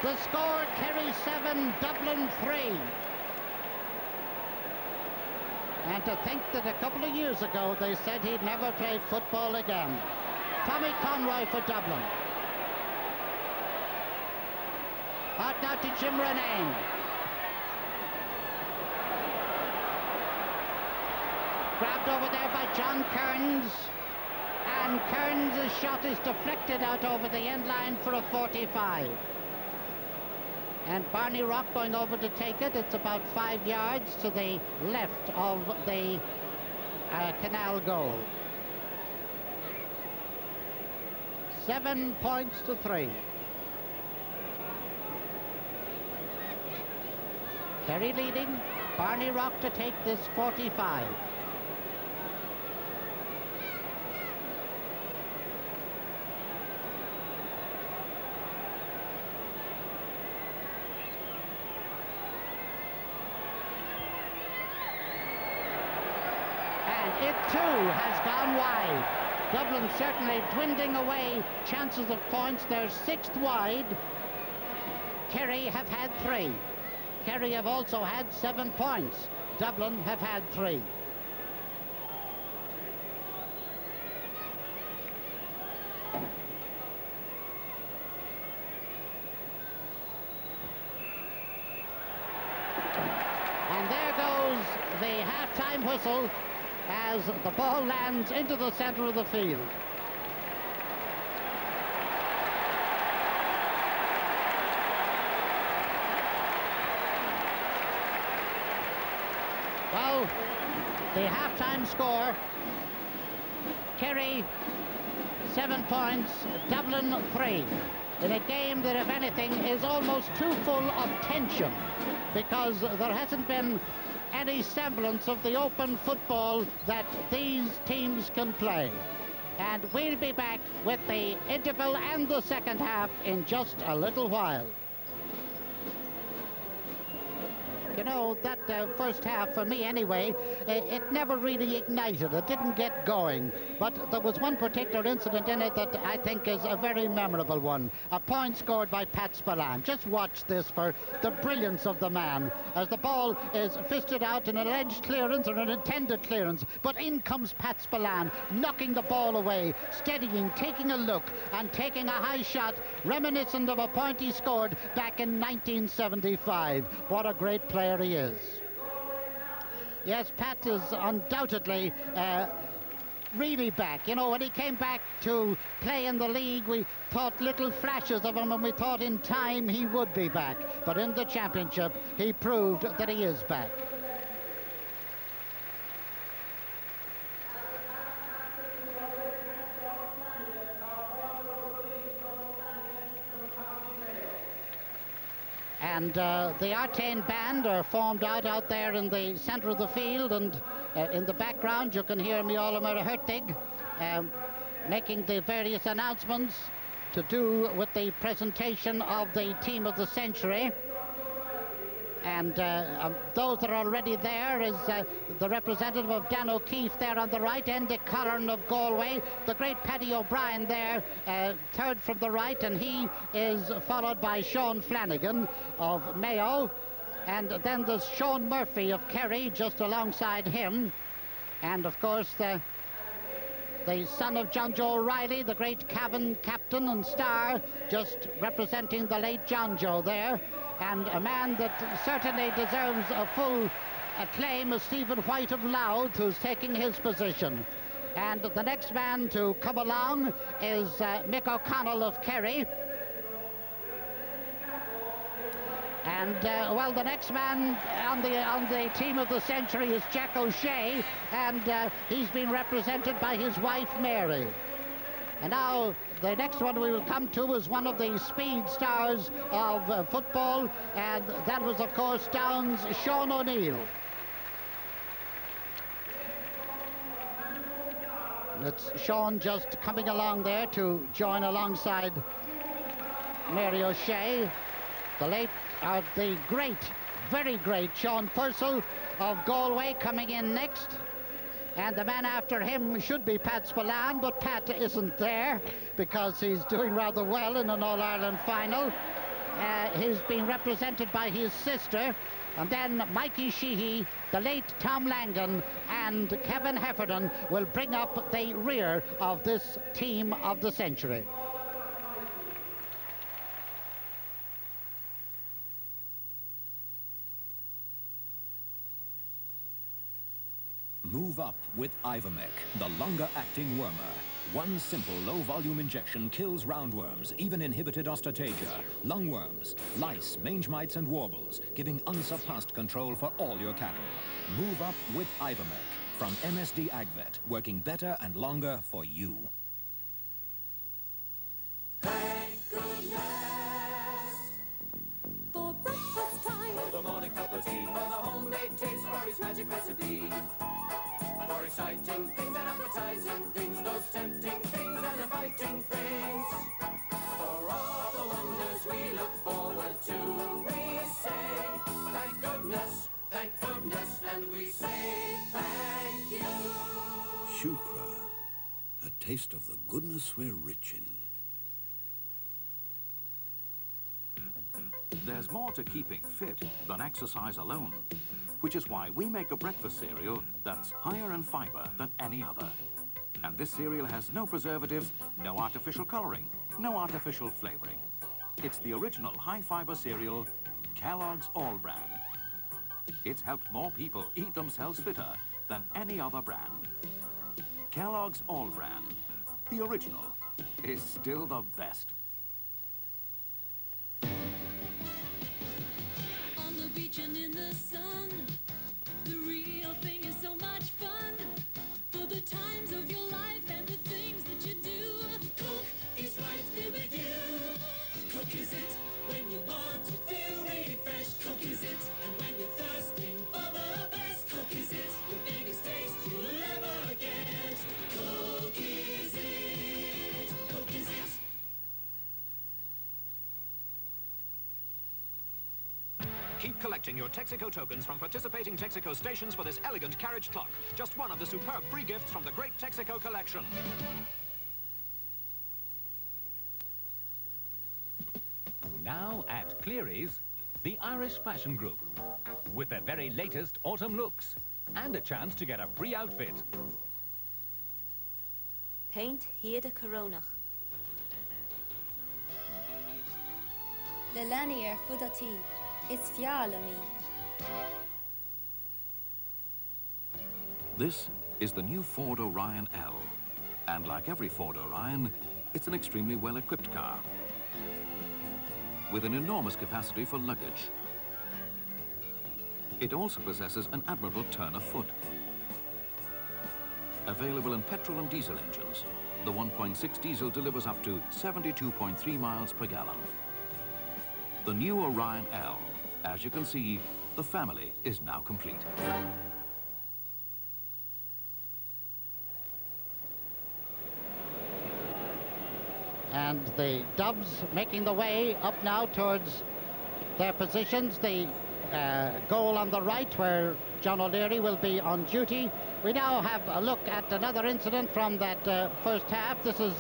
The score, Kerry 7, Dublin 3. And to think that a couple of years ago they said he'd never played football again. Tommy Conroy for Dublin. Out now to Jim Renane. Grabbed over there by John Kearns. And Kearns' shot is deflected out over the end line for a 45. And Barney Rock going over to take it. It's about 5 yards to the left of the Canal goal. 7 points to 3. Kerry leading. Barney Rock to take this 45. It too has gone wide. Dublin certainly dwindling away chances of points. They're 6th wide. Kerry have had 3. Kerry have also had 7 points. Dublin have had 3. And there goes the half-time whistle as the ball lands into the centre of the field. Well, the half-time score, Kerry 7 points, Dublin 3. In a game that, if anything, is almost too full of tension, because there hasn't been any semblance of the open football that these teams can play. And we'll be back with the interval and the second half in just a little while. You know, that first half, for me anyway, it never really ignited. It didn't get going. But there was one particular incident in it that I think is a very memorable one. A point scored by Pat Spillane. Just watch this for the brilliance of the man. As the ball is fisted out, an alleged clearance or an intended clearance. But in comes Pat Spillane, knocking the ball away, steadying, taking a look, and taking a high shot, reminiscent of a point he scored back in 1975. What a great player he is. Yes, Pat is undoubtedly really back. You know, when he came back to play in the league, we thought little flashes of him, and we thought in time he would be back. But in the championship, he proved that he is back. And the Artane band are formed out there in the centre of the field, and in the background you can hear Miolomar Hertig making the various announcements to do with the presentation of the team of the century. And those that are already there is the representative of Dan O'Keefe there on the right, Enda Cullen of Galway, the great Paddy O'Brien there, third from the right, and he is followed by Sean Flanagan of Mayo. And then there's Sean Murphy of Kerry just alongside him. And of course the son of John Joe Riley, the great Cavan captain and star, just representing the late John Joe there. And a man that certainly deserves a full acclaim is Stephen White of Louth, who's taking his position. And the next man to come along is Mick O'Connell of Kerry. And well, the next man on the team of the century is Jack O'Shea, and he's been represented by his wife Mary. And now the next one we will come to is one of the speed stars of football, and that was of course Down's Sean O'Neill. It's Sean just coming along there to join alongside Mary O'Shea. The great, very great Sean Purcell of Galway coming in next. And the man after him should be Pat Spillane, but Pat isn't there because he's doing rather well in an All-Ireland final. He's being represented by his sister. And then Mikey Sheehy, the late Tom Langan, and Kevin Heffernan will bring up the rear of this team of the century. Move up with Ivermec, the longer-acting wormer. One simple low-volume injection kills roundworms, even inhibited osteotagia, lungworms, lice, mange mites and warbles, giving unsurpassed control for all your cattle. Move up with Ivermec from MSD AgVet, working better and longer for you. Thank goodness for breakfast time, for the morning cup of tea, for the homemade taste, for his magic recipe. For exciting things and appetizing things, those tempting things and inviting things. For all the wonders we look forward to, we say, thank goodness, and we say thank you. Shukra, a taste of the goodness we're rich in. There's more to keeping fit than exercise alone, which is why we make a breakfast cereal that's higher in fiber than any other. And this cereal has no preservatives, no artificial coloring, no artificial flavoring. It's the original high-fiber cereal, Kellogg's All Brand. It's helped more people eat themselves fitter than any other brand. Kellogg's All Brand, the original, is still the best. On the beach and in the sun, the real thing is so much fun. For the times of your life and the things that you do, Coke is right there with you. Coke is it when you want to feel really fresh. Coke is it, and when you're thirsting for the best. Coke is it, the biggest taste you'll ever get. Coke is it. Coke is it. Keep collecting your Texaco tokens from participating Texaco stations for this elegant carriage clock. Just one of the superb free gifts from the great Texaco collection. Now at Cleary's, the Irish Fashion Group, with their very latest autumn looks and a chance to get a free outfit. Paint here the Coronach. Le lanier fudati. It's fiala me. This is the new Ford Orion L. And like every Ford Orion, it's an extremely well-equipped car with an enormous capacity for luggage. It also possesses an admirable turn of foot. Available in petrol and diesel engines, the 1.6 diesel delivers up to 72.3 miles per gallon. The new Orion L. As you can see, the family is now complete. And the Dubs making the way up now towards their positions. The goal on the right where John O'Leary will be on duty. We now have a look at another incident from that first half. This is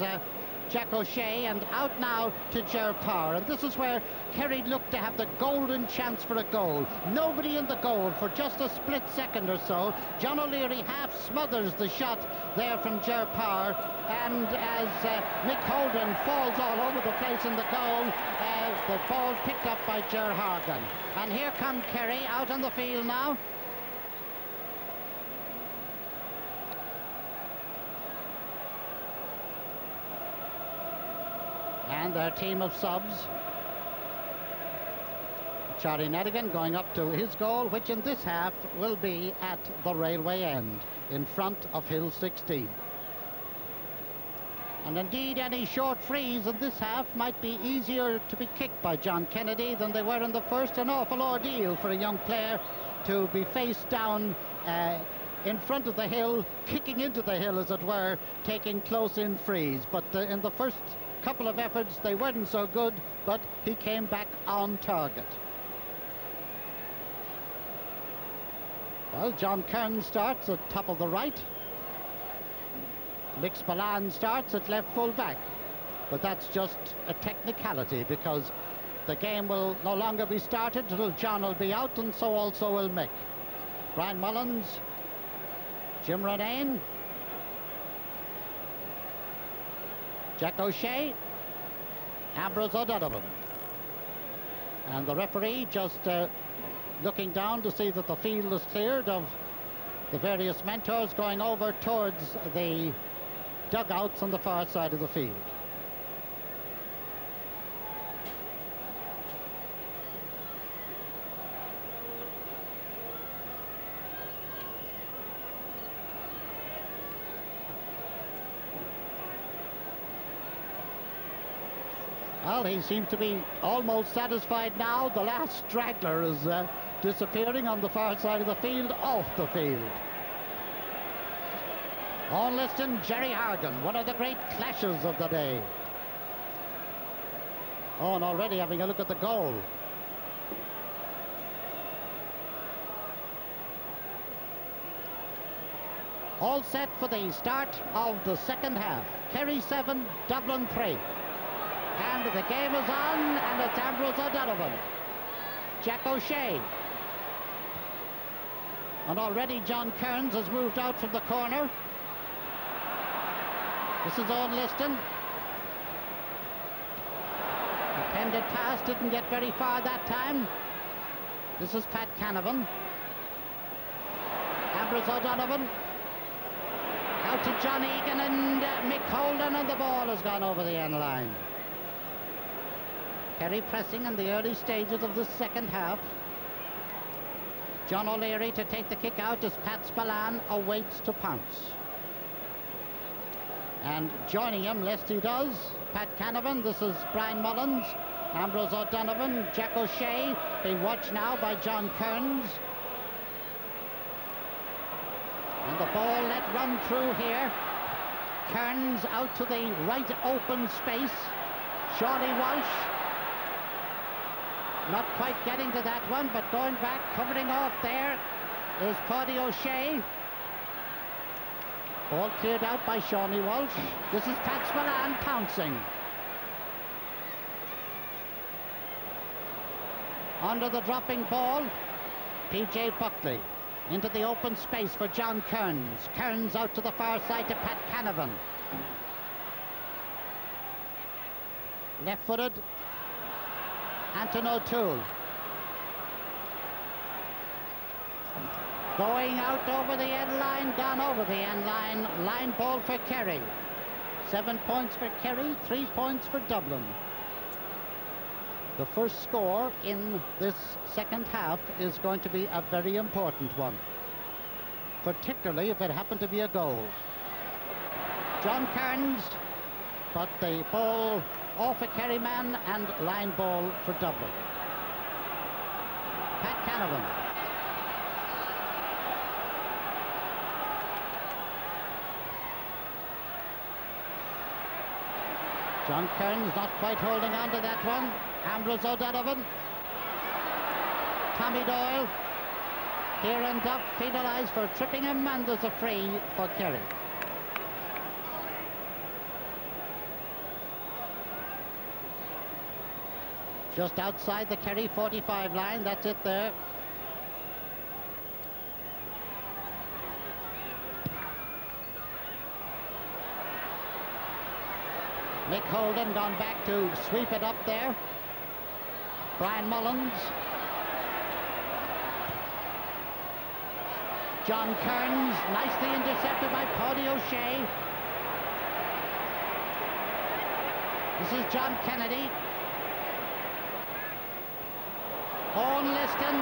Jack O'Shea, and out now to Ger Power. And this is where Kerry looked to have the golden chance for a goal. Nobody in the goal for just a split second or so. John O'Leary half smothers the shot there from Ger Power, and as Mick Holden falls all over the place in the goal, the ball picked up by Ger Hargan. And here come Kerry out on the field now. And their team of subs. Charlie Nedigan going up to his goal, which in this half will be at the railway end, in front of Hill 16. And indeed, any short frees in this half might be easier to be kicked by John Kennedy than they were in the first. An awful ordeal for a young player to be face down in front of the hill, kicking into the hill, as it were, taking close-in frees. But in the first couple of efforts, they weren't so good, but he came back on target. Well, John Kern starts at top of the right. Mick Spillane starts at left full back. But that's just a technicality, because the game will no longer be started until John will be out, and so also will Mick. Brian Mullins, Jim Renane, Jack O'Shea, Ambrose O'Donovan. And the referee just looking down to see that the field is cleared of the various mentors, going over towards the dugouts on the far side of the field. Well, he seems to be almost satisfied now. The last straggler is disappearing on the far side of the field, off the field. On Liston, Jerry Hargan, one of the great clashes of the day. Oh, and already having a look at the goal. All set for the start of the second half. Kerry 7, Dublin 3. And the game is on, and it's Ambrose O'Donovan. Jack O'Shea. And already John Kearns has moved out from the corner. This is Owen Liston. Intended pass, didn't get very far that time. This is Pat Canavan. Ambrose O'Donovan. Out to John Egan and Mick Holden, and the ball has gone over the end line. Kerry pressing in the early stages of the second half. John O'Leary to take the kick out as Pat Spillane awaits to pounce. And joining him, lest he does, Pat Canavan. This is Brian Mullins, Ambrose O'Donovan, Jack O'Shea, being watched now by John Kearns. And the ball let run through here. Kearns out to the right open space. Shawnee Walsh not quite getting to that one, but going back, covering off there is Paddy O'Shea. Ball cleared out by Shawnee Walsh. This is Pat Spillane pouncing. Under the dropping ball, P.J. Buckley into the open space for John Kearns. Kearns out to the far side to Pat Canavan. Left-footed, Anton O'Toole. Going out over the end line, gone over the end line. Line ball for Kerry. 7 points for Kerry, 3 points for Dublin. The first score in this second half is going to be a very important one, particularly if it happened to be a goal. John Kearns, but the ball off a Kerry man and line ball for Dublin. Pat Canavan. John Kearns not quite holding on to that one. Ambrose O'Donovan. Tommy Doyle. Kieran Duff penalised for tripping him, and there's a free for Kerry. Just outside the Kerry 45 line, that's it there. Mick Holden gone back to sweep it up there. Brian Mullins. John Kearns, nicely intercepted by Paddy O'Shea. This is John Kennedy. Owen Liston.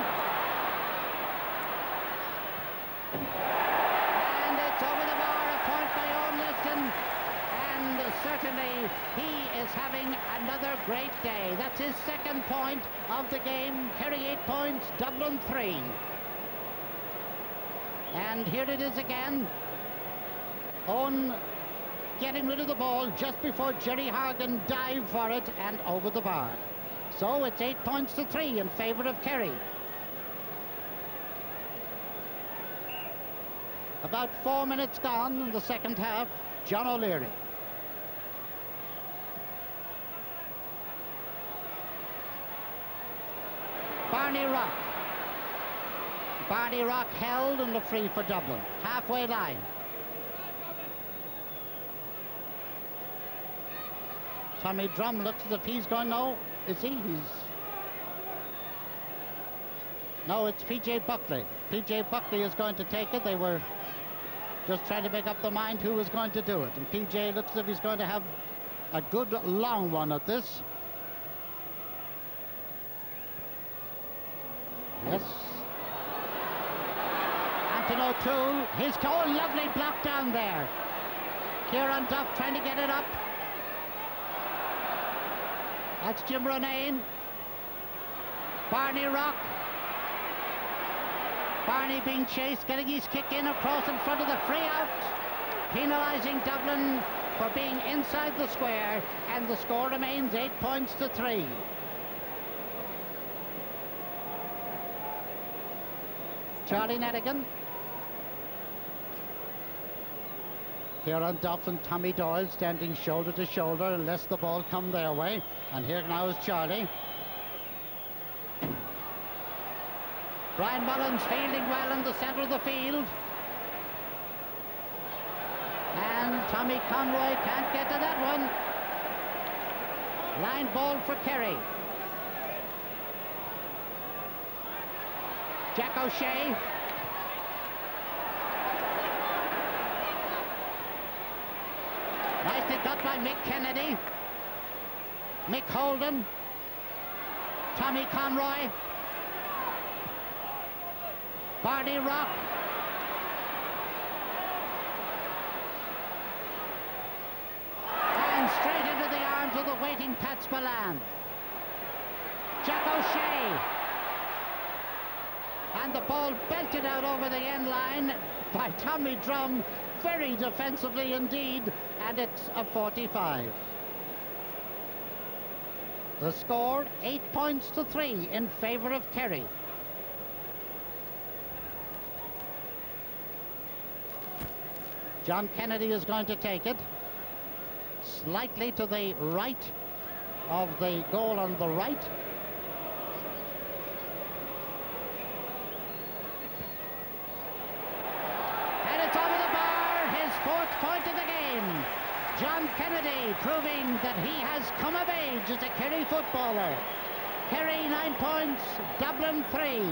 And it's over the bar, a point by Owen Liston. And certainly he is having another great day. That's his second point of the game. Kerry 8 points, Dublin 3. And here it is again. Owen getting rid of the ball just before Jerry Hargan dived for it and over the bar. So it's 8 points to 3 in favour of Kerry. About 4 minutes gone in the second half. John O'Leary. Barney Rock. Barney Rock held in the free for Dublin. Halfway line. Tommy Drum looks as if he's going, no, is he? No, it's PJ Buckley. PJ Buckley is going to take it. They were just trying to make up their mind who was going to do it. And PJ looks as if he's going to have a good long one at this. Yes. Anton O'Toole, his goal, lovely block down there. Kieran Duff trying to get it up. That's Jim Ronayne. Barney Rock. Barney being chased, getting his kick in across in front of the free out. Penalising Dublin for being inside the square, and the score remains 8 points to 3. Charlie Nedigan. Kieran Duff and Tommy Doyle standing shoulder to shoulder unless the ball come their way. And here now is Charlie. Brian Mullins fielding well in the centre of the field. And Tommy Conroy can't get to that one. Line ball for Kerry. Jack O'Shea. Nicely got by Mick Kennedy. Mick Holden. Tommy Conroy. Barney Rock. And straight into the arms of the waiting Pat Spillane. Jack O'Shea. And the ball belted out over the end line by Tommy Drum, very defensively indeed, and it's a 45. The score, 8 points to 3 in favour of Kerry. John Kennedy is going to take it. Slightly to the right of the goal on the right. Point of the game. John Kennedy proving that he has come of age as a Kerry footballer. Kerry 9 points, Dublin 3.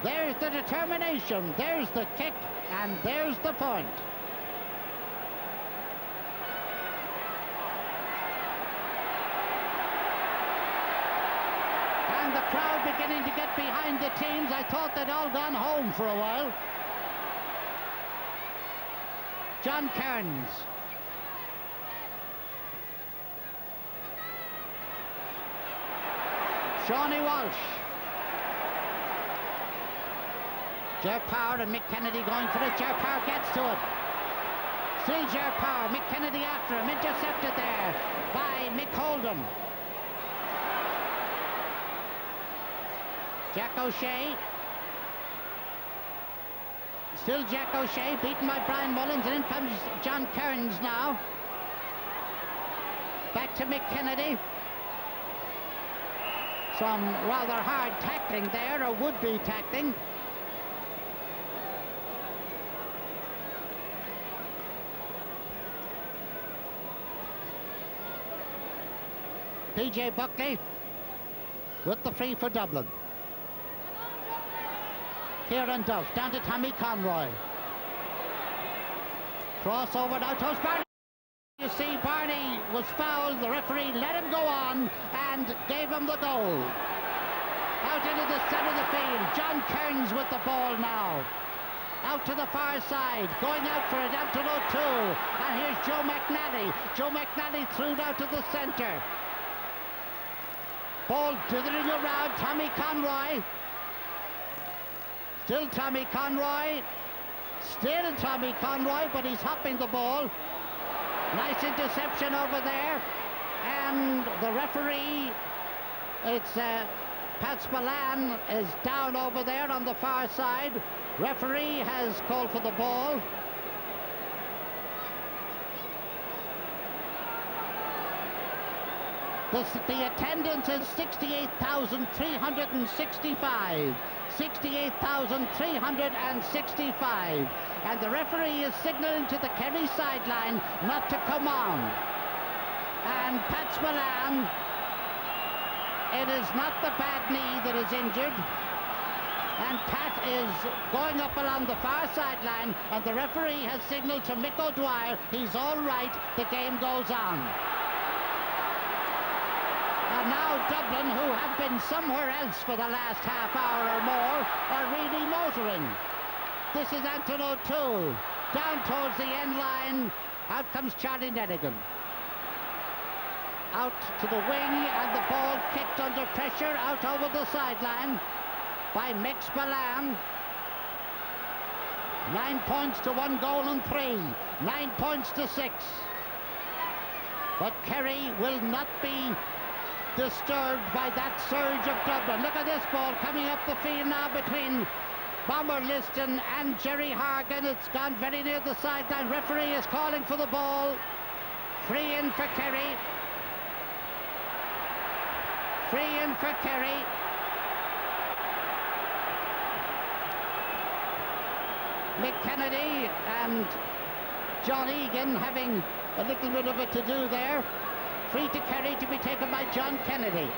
There's the determination, there's the kick, and there's the point. And the crowd beginning to get behind the teams. I thought they'd all gone home for a while. John Kearns. Shawnee Walsh. Ger Power and Mick Kennedy going for it. Ger Power gets to it. Still Ger Power. Mick Kennedy after him. Intercepted there by Mick Holdham. Jack O'Shea. Still Jack O'Shea, beaten by Brian Mullins, and in comes John Kearns now. Back to Mick Kennedy. Some rather hard tackling there, or would-be tackling. PJ Buckley with the free for Dublin. Kieran Duff down to Tommy Conroy. Crossover now towards Barney. You see, Barney was fouled. The referee let him go on and gave him the goal. Out into the center of the field. John Kearns with the ball now. Out to the far side. Going out for it. Out to O'Toole. And here's Joe McNally. Joe McNally threw it out to the center. Ball dithering around. Tommy Conroy. Still Tommy Conroy. Still Tommy Conroy, but he's hopping the ball. Nice interception over there. And the referee, it's Pat Spillane, is down over there on the far side. Referee has called for the ball. The attendance is 68,365. 68,365. And the referee is signaling to the Kerry sideline not to come on. And Pat Spillane, it is not the bad knee that is injured. And Pat is going up along the far sideline, and the referee has signaled to Mick O'Dwyer he's all right, the game goes on. And now Dublin, who have been somewhere else for the last half hour or more, are really motoring. This is Anton O'Toole. Down towards the end line. Out comes Charlie Nedigan. Out to the wing, and the ball kicked under pressure out over the sideline by Mick Spillane. 9 points to 1 goal and 3. 9 points to 6. But Kerry will not be disturbed by that surge of Dublin. Look at this ball coming up the field now between Bomber Liston and Jerry Hargan. It's gone very near the sideline. Referee is calling for the ball. Free in for Kerry. Free in for Kerry. Mick Kennedy and John Egan having a little bit of a to-do there. Free to Kerry to be taken by John Kennedy.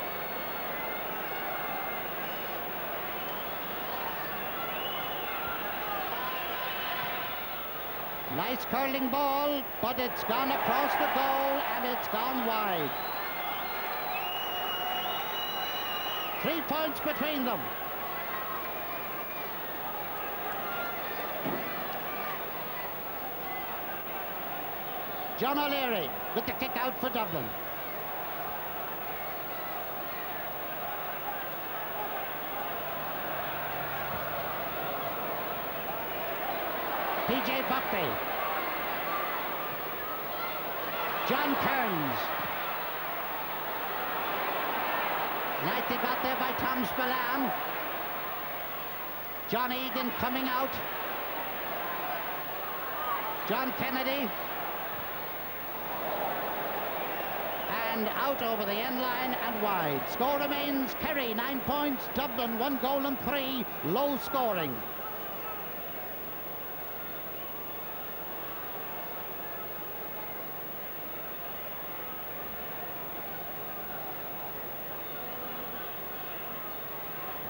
Nice curling ball, but it's gone across the goal and it's gone wide. 3 points between them. John O'Leary with the kick out for Dublin. PJ Buckley. John Kearns. Nicely got there by Tom Spillane. John Egan coming out. John Kennedy. And out over the end line and wide. Score remains Kerry 9 points, Dublin 1 goal and 3, low scoring.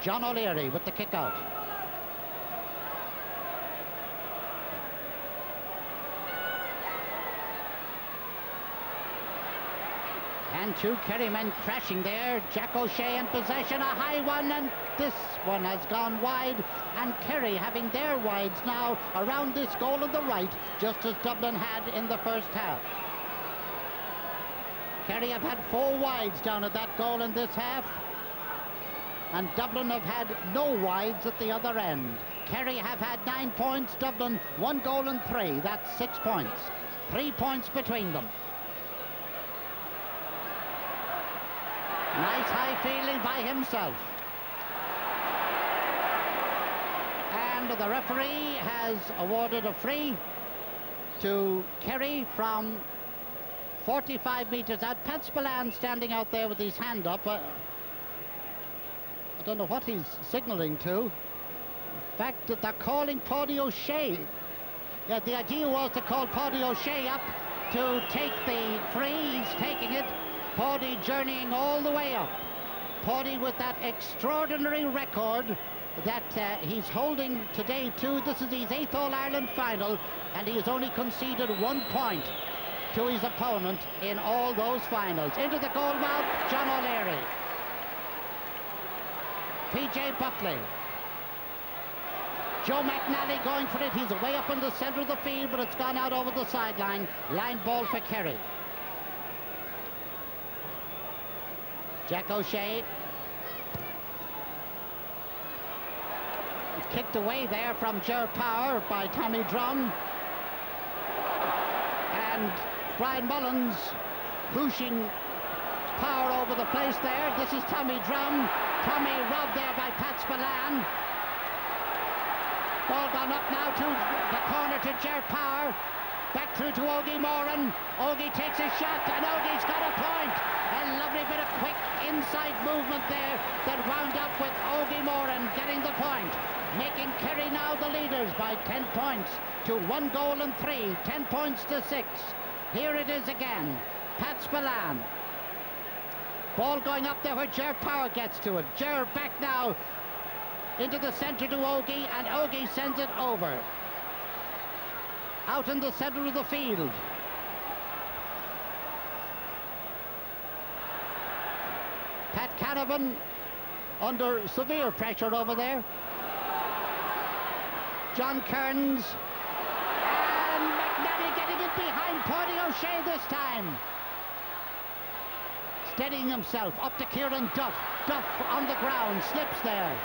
John O'Leary with the kick out. And two Kerry men crashing there. Jack O'Shea in possession, a high one, and this one has gone wide. And Kerry having their wides now around this goal on the right, just as Dublin had in the first half. Kerry have had 4 wides down at that goal in this half, and Dublin have had no wides at the other end. Kerry have had 9 points, Dublin 1 goal and 3. That's 6 points. 3 points between them. Nice high fielding by himself. And the referee has awarded a free to Kerry from 45 metres out. Pat Spillane standing out there with his hand up. I don't know what he's signalling to. In fact, that they're calling Paddy O'Shea. Yeah, the idea was to call Paddy O'Shea up to take the free. He's taking it. Paddy journeying all the way up. Paddy with that extraordinary record that he's holding today too. This is his 8th All-Ireland final, and he has only conceded 1 point to his opponent in all those finals. Into the goal mouth, John O'Leary. P.J. Buckley. Joe McNally going for it. He's away up in the centre of the field, but it's gone out over the sideline. Line ball for Kerry. Jack O'Shea. Kicked away there from Ger Power by Tommy Drum. And Brian Mullins whooshing Power over the place there. This is Tommy Drum. Tommy robbed there by Pat Spillane. Ball gone up now to the corner to Ger Power. Back through to Ogie Moran. Ogie takes a shot, and Ogie's got a point. A lovely bit of quick inside movement there that wound up with Ogie Moran getting the point, making Kerry now the leaders by 10 points to 1 goal and 3, 10 points to 6. Here it is again. Pat Spillane. Ball going up there where Ger Power gets to it. Ger back now into the centre to Ogie, and Ogie sends it over. Out in the centre of the field. Pat Canavan under severe pressure over there. John Kearns. And McNally getting it behind Paddy O'Shea this time. Steadying himself up to Kieran Duff. Duff on the ground, slips there.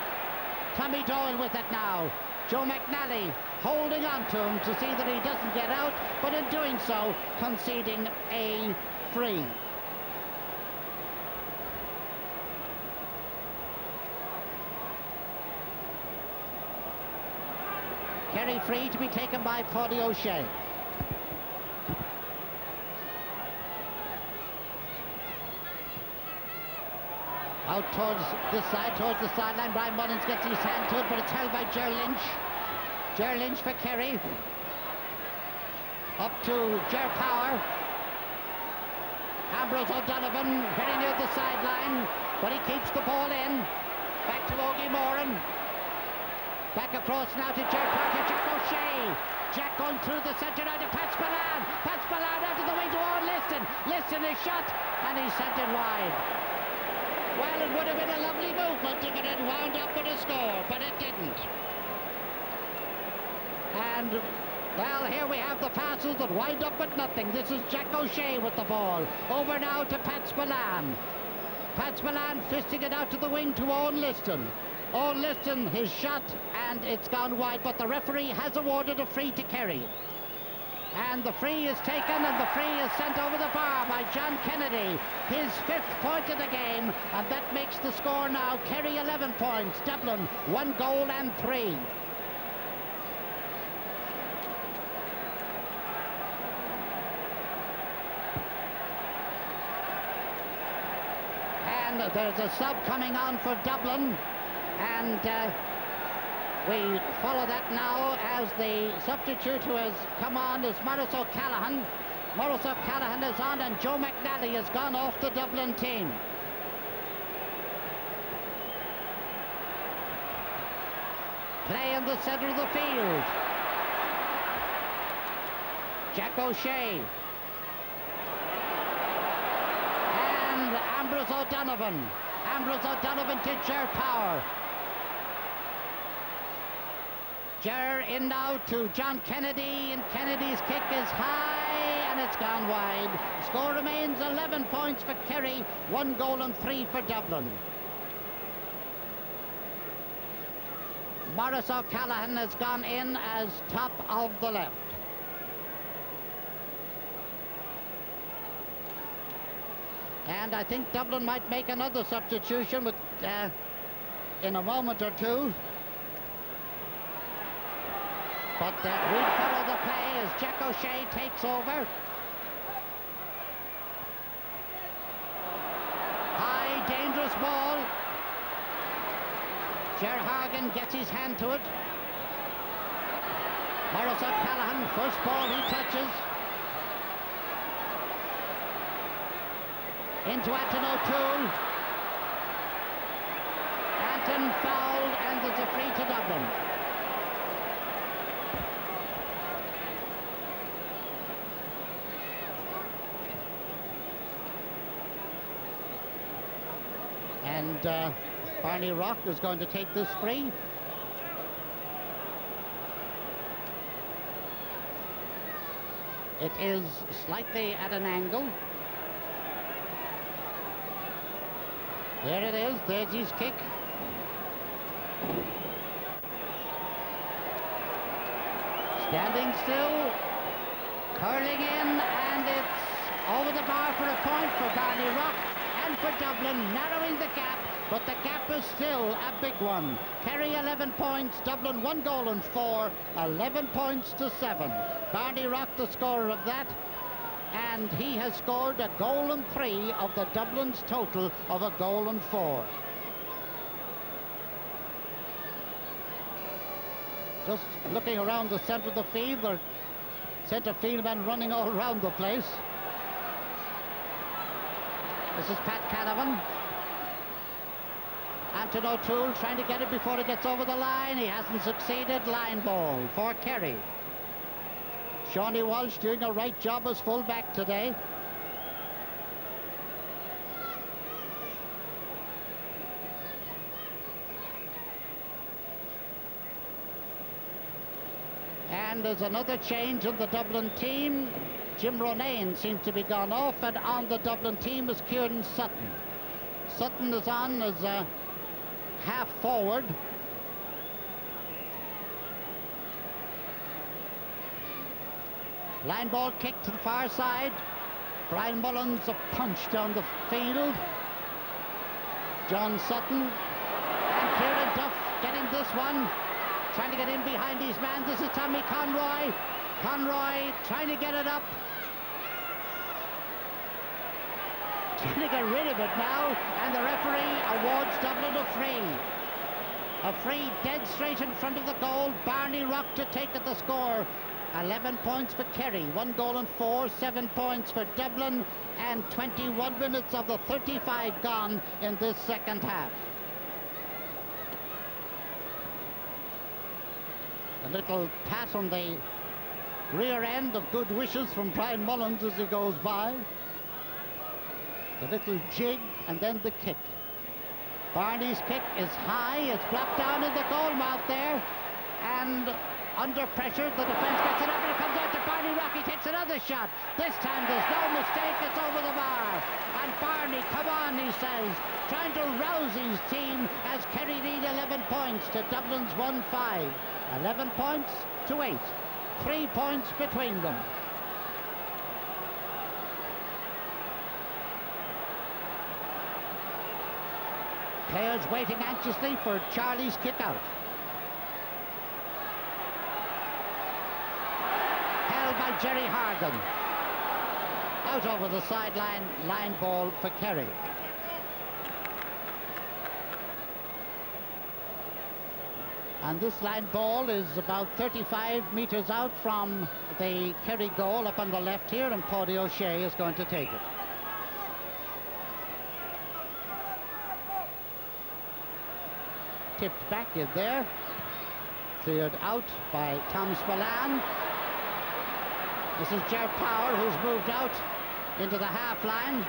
Tommy Doyle with it now. Joe McNally holding on to him to see that he doesn't get out, but in doing so, conceding a free. Kerry free to be taken by Paddy O'Shea. Out towards this side, towards the sideline. Brian Mullins gets his hand to it, but it's held by Ger Lynch. Ger Lynch for Kerry. Up to Ger Power. Ambrose O'Donovan very near the sideline, but he keeps the ball in. Back to Ogie Moran. Back across now to Ger Power, to Jack O'Shea. Jack going through the centre now to Pat Spillane. Pat Spillane out of the wing to Owen Liston. Liston is shot, and he sent it wide. Well, it would have been a lovely movement if it had wound up with a score, but it didn't. And, well, here we have the passes that wind up with nothing. This is Jack O'Shea with the ball. Over now to Pat Spillane. Pat Spillane fisting it out to the wing to Owen Liston. Owen Liston, his shot, and it's gone wide, but the referee has awarded a free to Kerry. And the free is taken, and the free is sent over the bar by John Kennedy. His 5th point of the game, and that makes the score now Kerry 11 points, Dublin 1 goal and 3. And there's a sub coming on for Dublin, and we follow that now as the substitute who has come on is Maurice O'Callaghan. Maurice O'Callaghan is on, and Joe McNally has gone off the Dublin team. Play in the centre of the field. Jack O'Shea. And and Ambrose O'Donovan. Ambrose O'Donovan to Ger Power. Ger in now to John Kennedy, and Kennedy's kick is high and it's gone wide. Score remains 11 points for Kerry, 1 goal and 3 for Dublin. Maurice O'Callaghan has gone in as top of the left. And I think Dublin might make another substitution with, in a moment or two. But we'll follow the play as Jack O'Shea takes over. High, dangerous ball. Ger Hargan gets his hand to it. Maurice O'Callaghan, first ball he touches. Into Anton O'Toole. Anton fouled, and there's a free to Dublin. And Barney Rock is going to take this free. It is slightly at an angle. There it is, there's his kick. Standing still, curling in, and it's over the bar for a point for Barney Rock and for Dublin, narrowing the gap, but the gap is still a big one. Kerry 11 points, Dublin 1 goal and 4, 11 points to 7. Barney Rock the scorer of that, and he has scored a goal and 3 of the Dublin's total of a goal and 4. Just looking around the centre of the field, there are centre field men running all around the place. This is Pat Canavan. Anton O'Toole trying to get it before it gets over the line. He hasn't succeeded. Line ball for Kerry. Shawnee Walsh doing a right job as full-back today. And there's another change in the Dublin team. Jim Ronayne seems to be gone off, and on the Dublin team is Kieran Sutton. Sutton is on as a half forward. Line ball kick to the far side. Brian Mullins a punch down the field. John Sutton and Kieran Duff getting this one. Trying to get in behind his man. This is Tommy Conroy. Conroy trying to get it up. Trying to get rid of it now. And the referee awards Dublin a free. A free dead straight in front of the goal. Barney Rock to take at the score. 11 points for Kerry, 1 goal and 4, 7 points for Dublin, and 21 minutes of the 35 gone in this second half. A little pat on the rear end of good wishes from Brian Mullins as he goes by. The little jig and then the kick. Barney's kick is high, it's blocked down in the goal mouth there, and under pressure, the defence gets it up and it comes out to Barney Rock. He takes another shot. This time there's no mistake, it's over the bar. And Barney, come on, he says, trying to rouse his team as Kerry lead 11 points to Dublin's 1-5. 11 points to 8. 3 points between them. Players waiting anxiously for Charlie's kick out. By Jerry Hargan. Out over the sideline, line ball for Kerry. And this line ball is about 35 metres out from the Kerry goal up on the left here, and Paddy O'Shea is going to take it. Tipped back in there. Cleared out by Tom Spillane. This is Ger Power, who's moved out into the half line.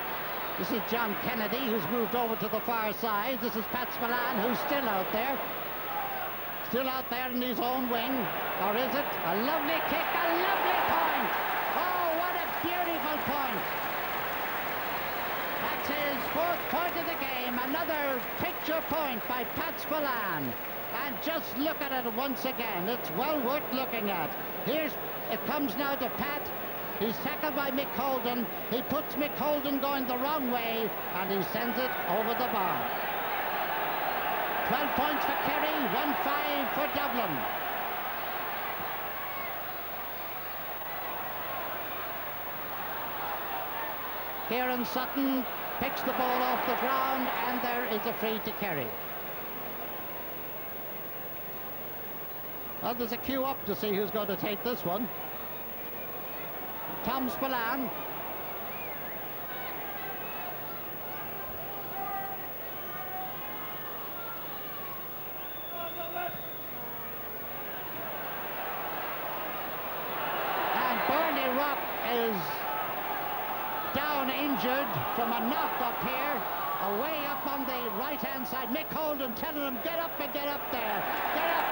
This is John Kennedy, who's moved over to the far side. This is Pat Spillane, who's still out there. Still out there in his own wing. Or is it? A lovely kick, a lovely point! Oh, what a beautiful point! That's his 4th point of the game. Another picture point by Pat Spillane. And just look at it once again. It's well worth looking at. It comes now to Pat. He's tackled by Mick Holden. He puts Mick Holden going the wrong way, and he sends it over the bar. 12 points for Kerry, 1-5 for Dublin. Kieran Sutton picks the ball off the ground, and there is a free to Kerry. Well, there's a queue up to see who's going to take this one. Tom Spillane. And Bernie Rock is down injured from a knock up here, away up on the right-hand side. Mick Holden telling him, get up and get up there. Get up.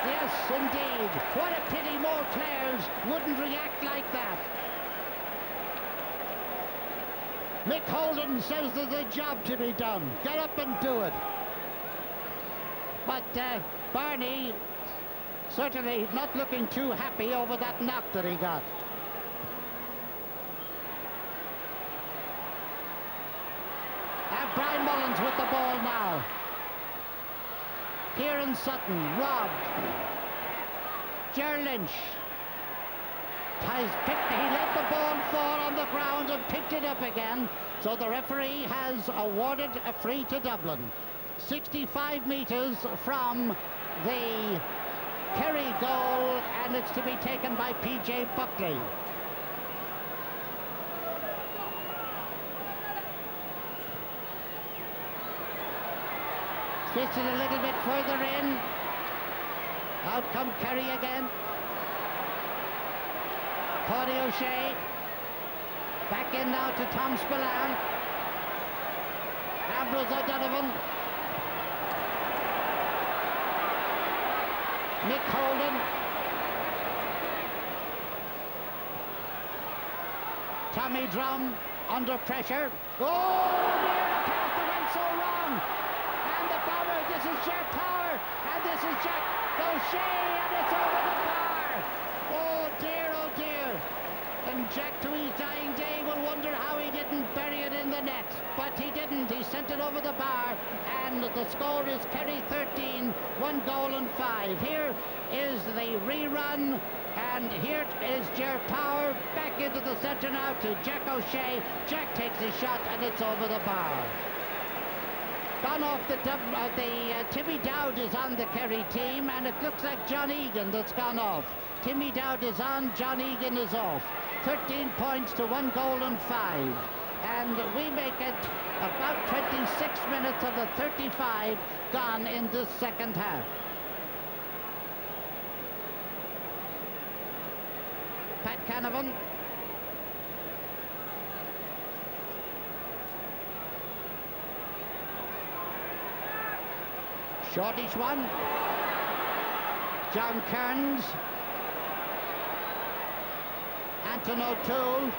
Yes, indeed. What a pity more players wouldn't react like that. Mick Holden says there's a job to be done. Get up and do it. But Barney certainly not looking too happy over that knock that he got. And Brian Mullins with the ball now. Kieran Sutton, robbed. Ger Lynch has picked, he let the ball fall on the ground and picked it up again. So the referee has awarded a free to Dublin. 65 metres from the Kerry goal, and it's to be taken by P.J. Buckley. Fisted a little bit further in. Out come Kerry again. Paddy O'Shea. Back in now to Tom Spillane. Ambrose O'Donovan. Mick Holden. Tommy Drum under pressure. Oh, dear, the pass went so wrong. And the bomber, this is Ger Power, and this is Jack O'Shea, and it's over the bar. Oh dear, and Jack to his dying day will wonder how he didn't bury it in the net, but he didn't. He sent it over the bar, and the score is Kerry 13, 1 goal and 5. Here is the rerun, and here is Ger Power back into the centre now to Jack O'Shea. Jack takes his shot, and it's over the bar. Gone off the Timmy Dowd is on the Kerry team, and it looks like John Egan that's gone off. Timmy Dowd is on, John Egan is off. 13 points to 1 goal and 5. And we make it about 26 minutes of the 35 gone in this second half. Pat Canavan. Shortish one. John Kearns. Anton O'Toole.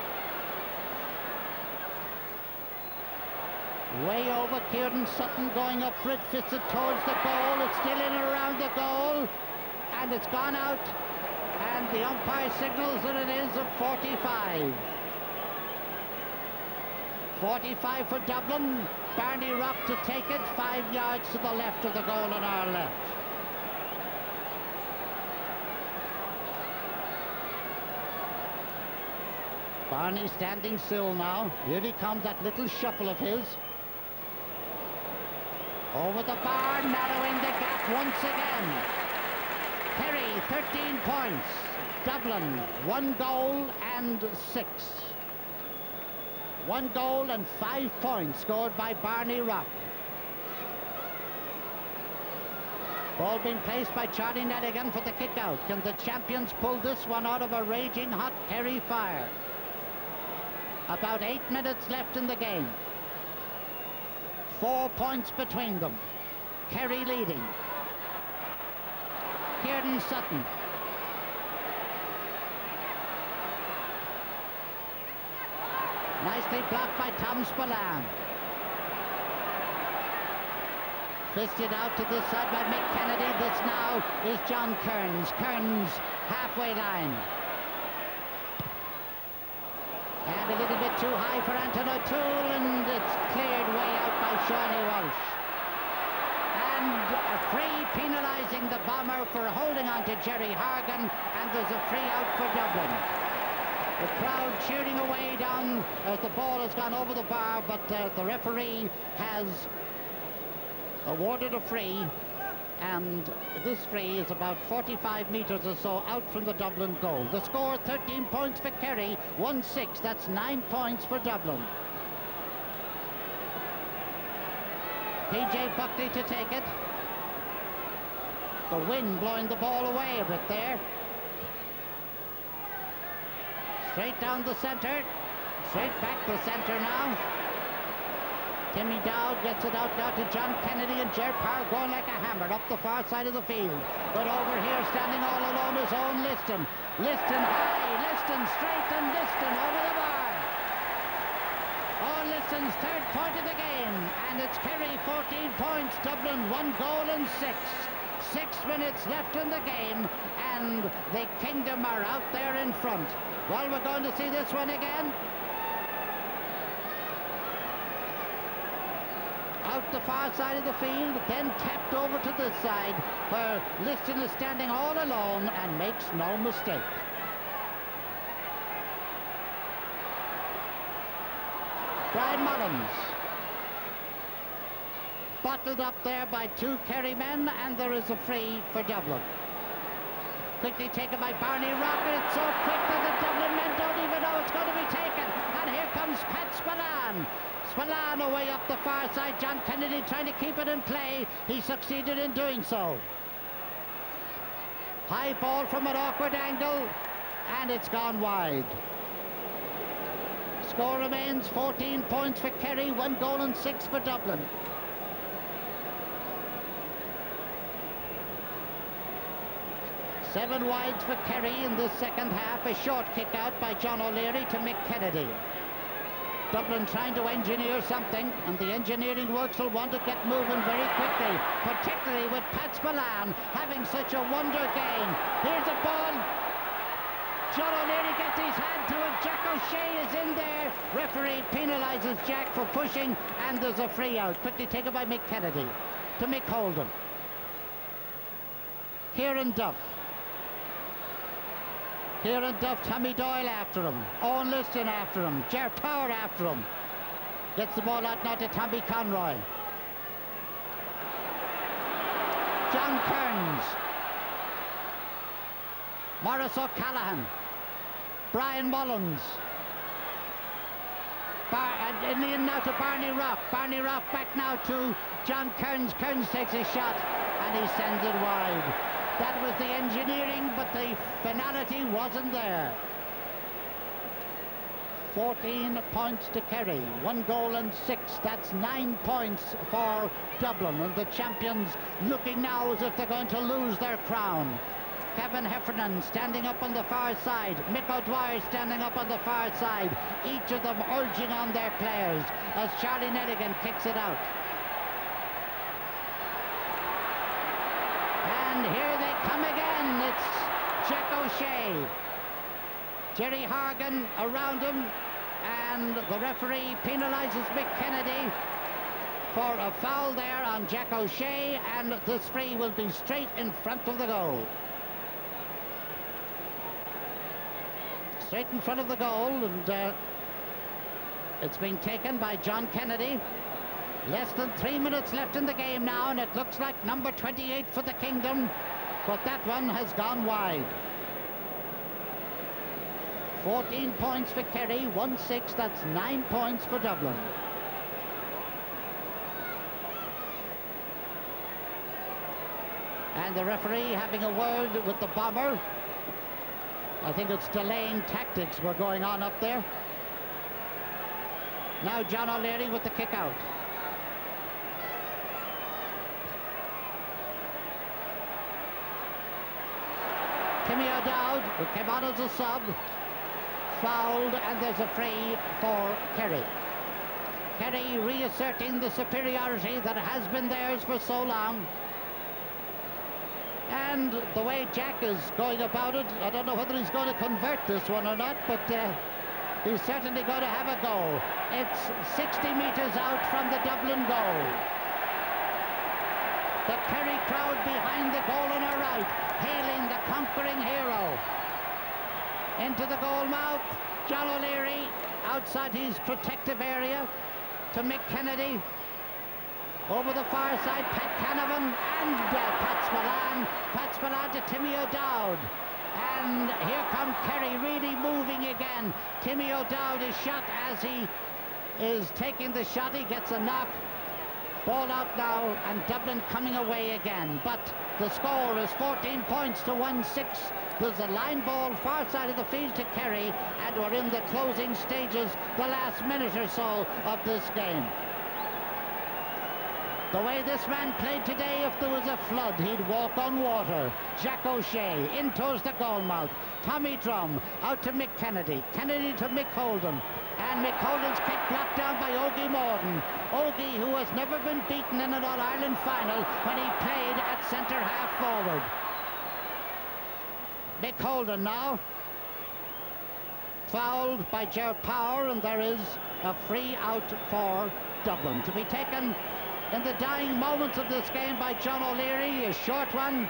Way over, Kieran Sutton going up for it, fisted towards the goal. It's still in and around the goal, and it's gone out, and the umpire signals that it is a 45. 45 for Dublin. Barney Rock to take it, 5 yards to the left of the goal on our left. Barney standing still now. Here he comes, that little shuffle of his. Over the bar, narrowing the gap once again. Kerry, 13 points. Dublin, 1 goal and 6. 1 goal and 5 points scored by Barney Rock. Ball being placed by Charlie Nedigan for the kick out. Can the champions pull this one out of a raging hot Kerry fire? About 8 minutes left in the game. 4 points between them. Kerry leading. Kieran Sutton. Nicely blocked by Tom Spillane. Fisted out to this side by Mick Kennedy. This now is John Kearns. Kearns halfway line. And a little bit too high for Anton O'Toole, and it's cleared way out by Shawnee Walsh. And a free penalising the Bomber for holding on to Jerry Hargan, and there's a free out for Dublin. The crowd cheering away down as the ball has gone over the bar, but the referee has awarded a free, and this free is about 45 metres or so out from the Dublin goal. The score, 13 points for Kerry, 1-6. That's 9 points for Dublin. PJ Buckley to take it. The wind blowing the ball away a bit there. Straight down the centre. Straight back the centre now. Timmy Dowd gets it out now to John Kennedy, and Ger Parr going like a hammer up the far side of the field. But over here, standing all alone, is Owen Liston. Liston high, Liston straight, and Liston over the bar. Owen Liston's third point of the game, and it's Kerry 14 points, Dublin 1 goal and 6. 6 minutes left in the game, and the Kingdom are out there in front. Well, we're going to see this one again. Out the far side of the field, then tapped over to this side, where Liston is standing all alone and makes no mistake. Brian Mullins. Bottled up there by 2 Kerry men, and there is a free for Dublin. Quickly taken by Barney Rocker. It's so quick that the Dublin men don't even know it's going to be taken. And here comes Pat Spillane. Spillane away up the far side. John Kennedy trying to keep it in play. He succeeded in doing so. High ball from an awkward angle, and it's gone wide. Score remains 14 points for Kerry, 1 goal and 6 for Dublin. Seven wides for Kerry in the second half. A short kick out by John O'Leary to Mick Kennedy. Dublin trying to engineer something, and the engineering works will want to get moving very quickly, particularly with Pat Spillane having such a wonder game. Here's a ball. John O'Leary gets his hand to it. Jack O'Shea is in there. Referee penalises Jack for pushing, and there's a free out. Quickly taken by Mick Kennedy to Mick Holden. Kieran Duff. Kieran Duff, Tommy Doyle after him. Owen Liston after him. Ger Power after him. Gets the ball out now to Tommy Conroy. John Kearns. Maurice O'Callaghan. Brian Mullins. And in now to Barney Rock. Barney Rock back now to John Kearns. Kearns takes a shot, and he sends it wide. That was the engineering, but the finality wasn't there. 14 points to Kerry, 1 goal and 6. That's 9 points for Dublin, and the champions looking now as if they're going to lose their crown. Kevin Heffernan standing up on the far side. Mick O'Dwyer standing up on the far side. Each of them urging on their players as Charlie Nelligan kicks it out. And here they come again. It's Jack O'Shea. Jerry Hargan around him, and the referee penalises Mick Kennedy for a foul there on Jack O'Shea, and this free will be straight in front of the goal. Straight in front of the goal, and it's been taken by John Kennedy. Less than 3 minutes left in the game now, and it looks like number 28 for the Kingdom, but that one has gone wide. 14 points for Kerry, 1-6, that's 9 points for Dublin. And the referee having a word with the Bomber. I think it's delaying tactics were going on up there. Now John O'Leary with the kick out. Timmy O'Dowd, who came on as a sub, fouled, and there's a free for Kerry. Kerry reasserting the superiority that has been theirs for so long. And the way Jack is going about it, I don't know whether he's going to convert this one or not, but he's certainly going to have a go. It's 60 metres out from the Dublin goal. The Kerry crowd behind the goal on our right, hailing the conquering hero. Into the goal mouth, John O'Leary outside his protective area to Mick Kennedy. Over the far side, Pat Canavan and Pat Spillane. Pat Spillane to Timmy O'Dowd. And here comes Kerry really moving again. Timmy O'Dowd is shot as he is taking the shot. He gets a knock. Ball out now, and Dublin coming away again. But the score is 14 points to 1-6. There's a line ball far side of the field to Kerry, and we're in the closing stages, the last minute or so of this game. The way this man played today, if there was a flood, he'd walk on water. Jack O'Shea in towards the goal mouth. Tommy Drum out to Mick Kennedy. Kennedy to Mick Holden. And Mick Holden's kick blocked down by Ogie Morden. Ogie, who has never been beaten in an All-Ireland final when he played at centre-half forward. Mick Holden now. Fouled by Ger Power, and there is a free out for Dublin. To be taken in the dying moments of this game by John O'Leary, a short one.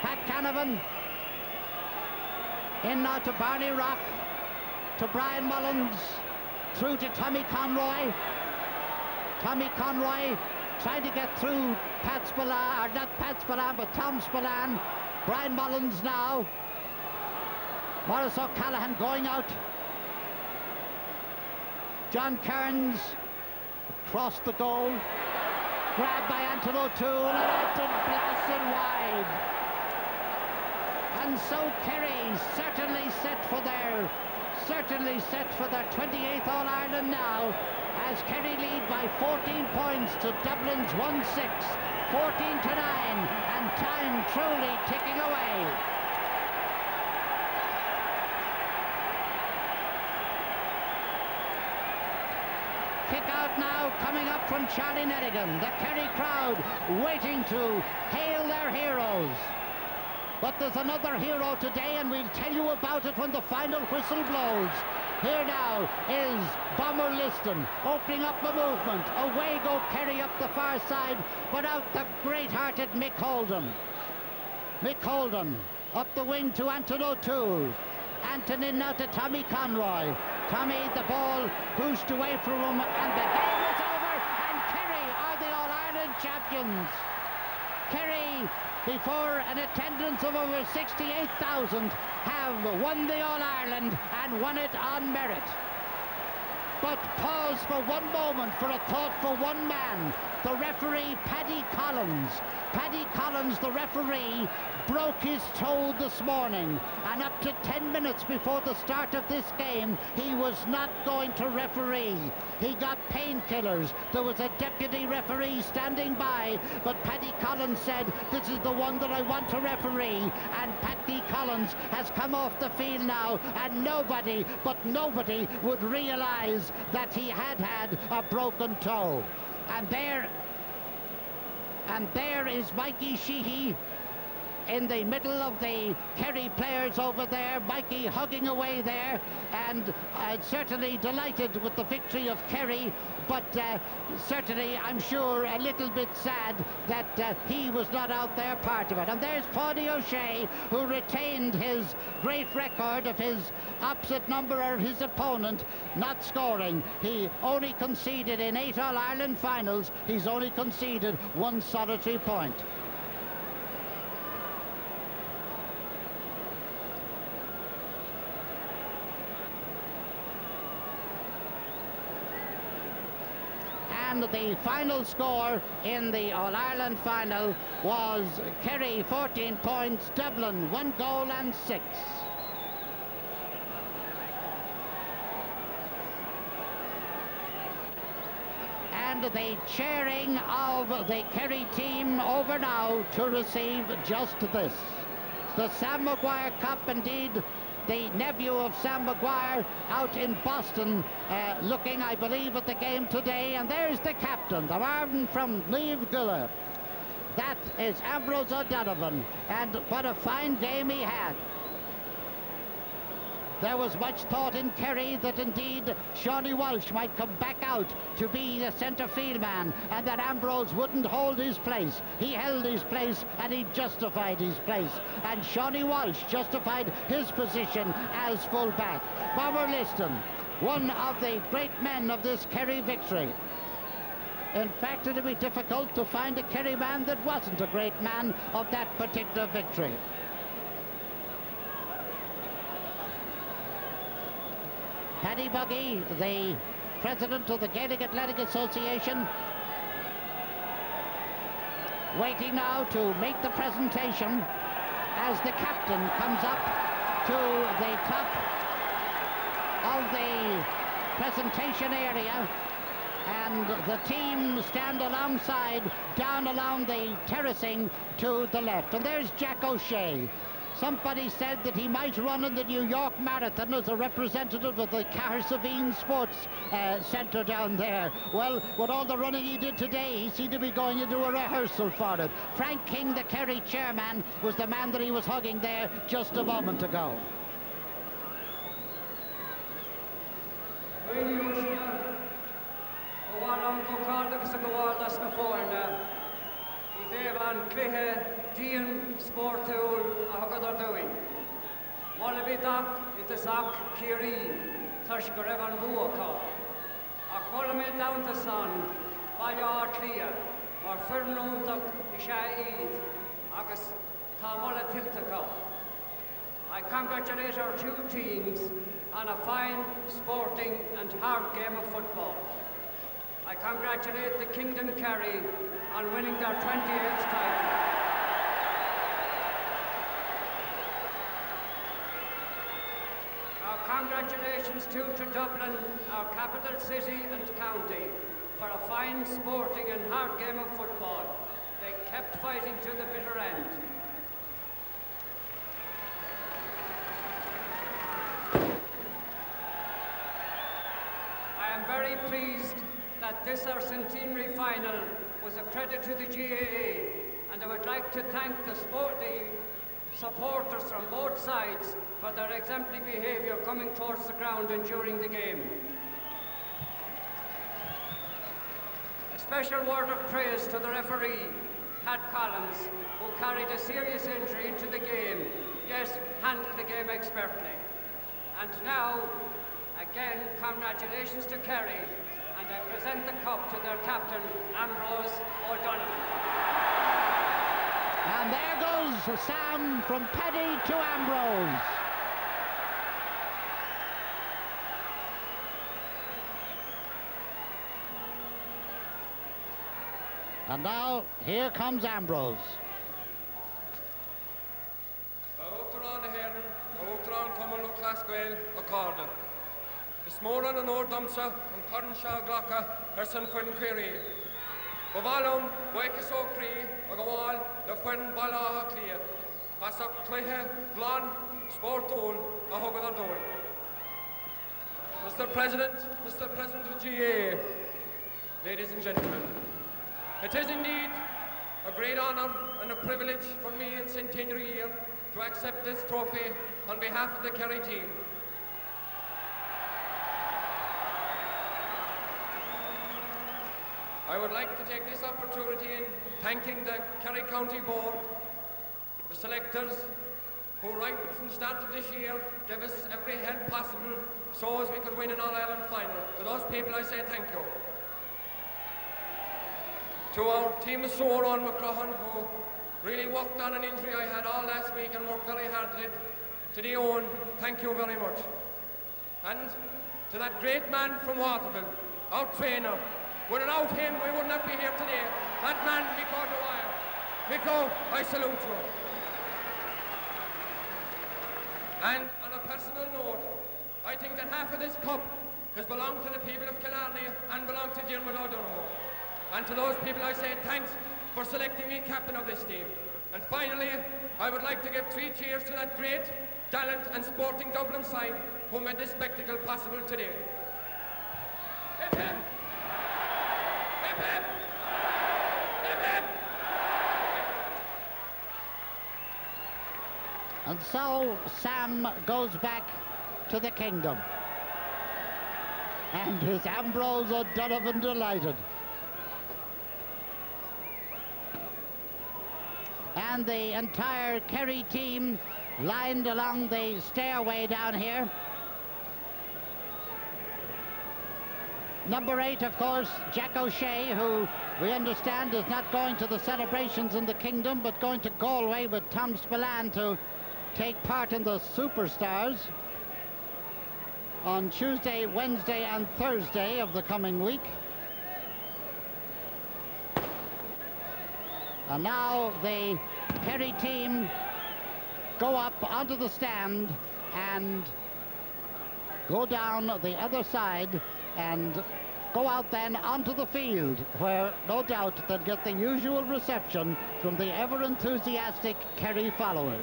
Pat Canavan. In now to Barney Rock. To Brian Mullins. Through to Tommy Conroy. Tommy Conroy trying to get through Pat Spillane, or not Pat Spillane, but Tom Spillane. Brian Mullins now. Maurice O'Callaghan going out. John Kearns across the goal. Grabbed by Anton O'Toole, and Anton blasted wide. And so Kerry certainly set for their 28th All-Ireland now, as Kerry lead by 14 points to Dublin's 1-6, 14-9, and time truly ticking away. Kick out now coming up from Charlie Nedigan. The Kerry crowd waiting to hail their heroes. But there's another hero today, and we'll tell you about it when the final whistle blows. Here now is Bomber Liston opening up the movement. Away go Kerry up the far side, but out the great-hearted Mick Holden. Mick Holden up the wing to Anton O'Toole. Anton in now to Tommy Conroy. Tommy, the ball pushed away from him, and the game is over, and Kerry are the All-Ireland champions. Kerry, before an attendance of over 68,000, have won the All-Ireland and won it on merit. But pause for one moment for a thought for one man, the referee Paddy Collins. Paddy Collins, the referee, broke his toe this morning, and up to 10 minutes before the start of this game, he was not going to referee. He got painkillers. There was a deputy referee standing by, but Paddy Collins said, "This is the one that I want to referee," and Paddy Collins has come off the field now, and nobody would realize that he had a broken toe. And there is Mikey Sheehy in the middle of the Kerry players over there. Mikey hugging away there, and certainly delighted with the victory of Kerry, but certainly, I'm sure, a little bit sad that he was not out there part of it. And there's Paddy O'Shea, who retained his great record of his opposite number of his opponent not scoring. He only conceded in 8 All-Ireland finals. He's only conceded 1 solitary point. And the final score in the All-Ireland final was Kerry 14 points, Dublin 1 goal and 6. And the cheering of the Kerry team over now to receive just this. The Sam Maguire Cup, indeed, the nephew of Sam Maguire out in Boston, looking, I believe, at the game today. And there's the captain, the man from Leave Gilla. That is Ambrose O'Donovan, and what a fine game he had. There was much thought in Kerry that indeed Shawnee Walsh might come back out to be the centre field man and that Ambrose wouldn't hold his place. He held his place and he justified his place. And Shawnee Walsh justified his position as full-back. Bomber Liston, one of the great men of this Kerry victory. In fact, it would be difficult to find a Kerry man that wasn't a great man of that particular victory. Paddy Buggy, the president of the Gaelic Athletic Association, waiting now to make the presentation as the captain comes up to the top of the presentation area, and the team stand alongside, down along the terracing to the left. And there's Jack O'Shea. Somebody said that he might run in the New York Marathon as a representative of the Cahersiveen Sports Centre down there. Well, with all the running he did today, he seemed to be going into a rehearsal for it. Frank King, the Kerry chairman, was the man that he was hugging there just a moment ago. Dín sportúil a thugad doing. Molabidach it is Zach Kerry, Tush go raibh an bhuacha. Ach molamid down to son, Baya clear, or Fernúntach is Eid, agus tá mola tiltacha. I congratulate our two teams on a fine, sporting and hard game of football. I congratulate the Kingdom Kerry on winning their 28th title. Congratulations too to Dublin, our capital city and county, for a fine sporting and hard game of football. They kept fighting to the bitter end. I am very pleased that this our centenary final was a credit to the GAA, and I would like to thank the supporters from both sides for their exemplary behaviour coming towards the ground and during the game. A special word of praise to the referee, Pat Collins, who carried a serious injury into the game, yet handled the game expertly. And now, again, congratulations to Kerry, and I present the cup to their captain, Ambrose O'Donovan. And there goes Sam from Paddy to Ambrose. And now, here comes Ambrose. Smóran an órdamsa an corn seo glacha san fuin Kerry. Bhálum buchas ó crí a go bháil le fuin ballá clia. Pasach cluithe glán sportúil a thugad ar dóil. Mr. President of GA, ladies and gentlemen, it is indeed a great honour and a privilege for me in centenary year to accept this trophy on behalf of the Kerry team. I would like to take this opportunity in thanking the Kerry County Board, the selectors, who right from the start of this year gave us every help possible so as we could win an All-Ireland final. To those people I say thank you. To our team of Soran McCrohan, who really worked on an injury I had all last week and worked very hard at it. To the Owen, thank you very much. And to that great man from Waterville, our trainer. Without him, we would not be here today. That man, Mico Dwyer. Mico, I salute you. And on a personal note, I think that half of this cup has belonged to the people of Killarney and belonged to Dermot O'Donoghue. And to those people I say thanks for selecting me captain of this team. And finally, I would like to give 3 cheers to that great talent and sporting Dublin side who made this spectacle possible today. Hip hip! Hip hip! Hip hip! And so Sam goes back to the kingdom. And is Ambrose O'Donovan delighted? And the entire Kerry team lined along the stairway down here. Number 8, of course, Jack O'Shea, who we understand is not going to the celebrations in the kingdom, but going to Galway with Tom Spillane to take part in the Superstars on Tuesday, Wednesday and Thursday of the coming week. And now the Kerry team go up onto the stand and go down the other side and go out then onto the field, where no doubt they'll get the usual reception from the ever-enthusiastic Kerry followers.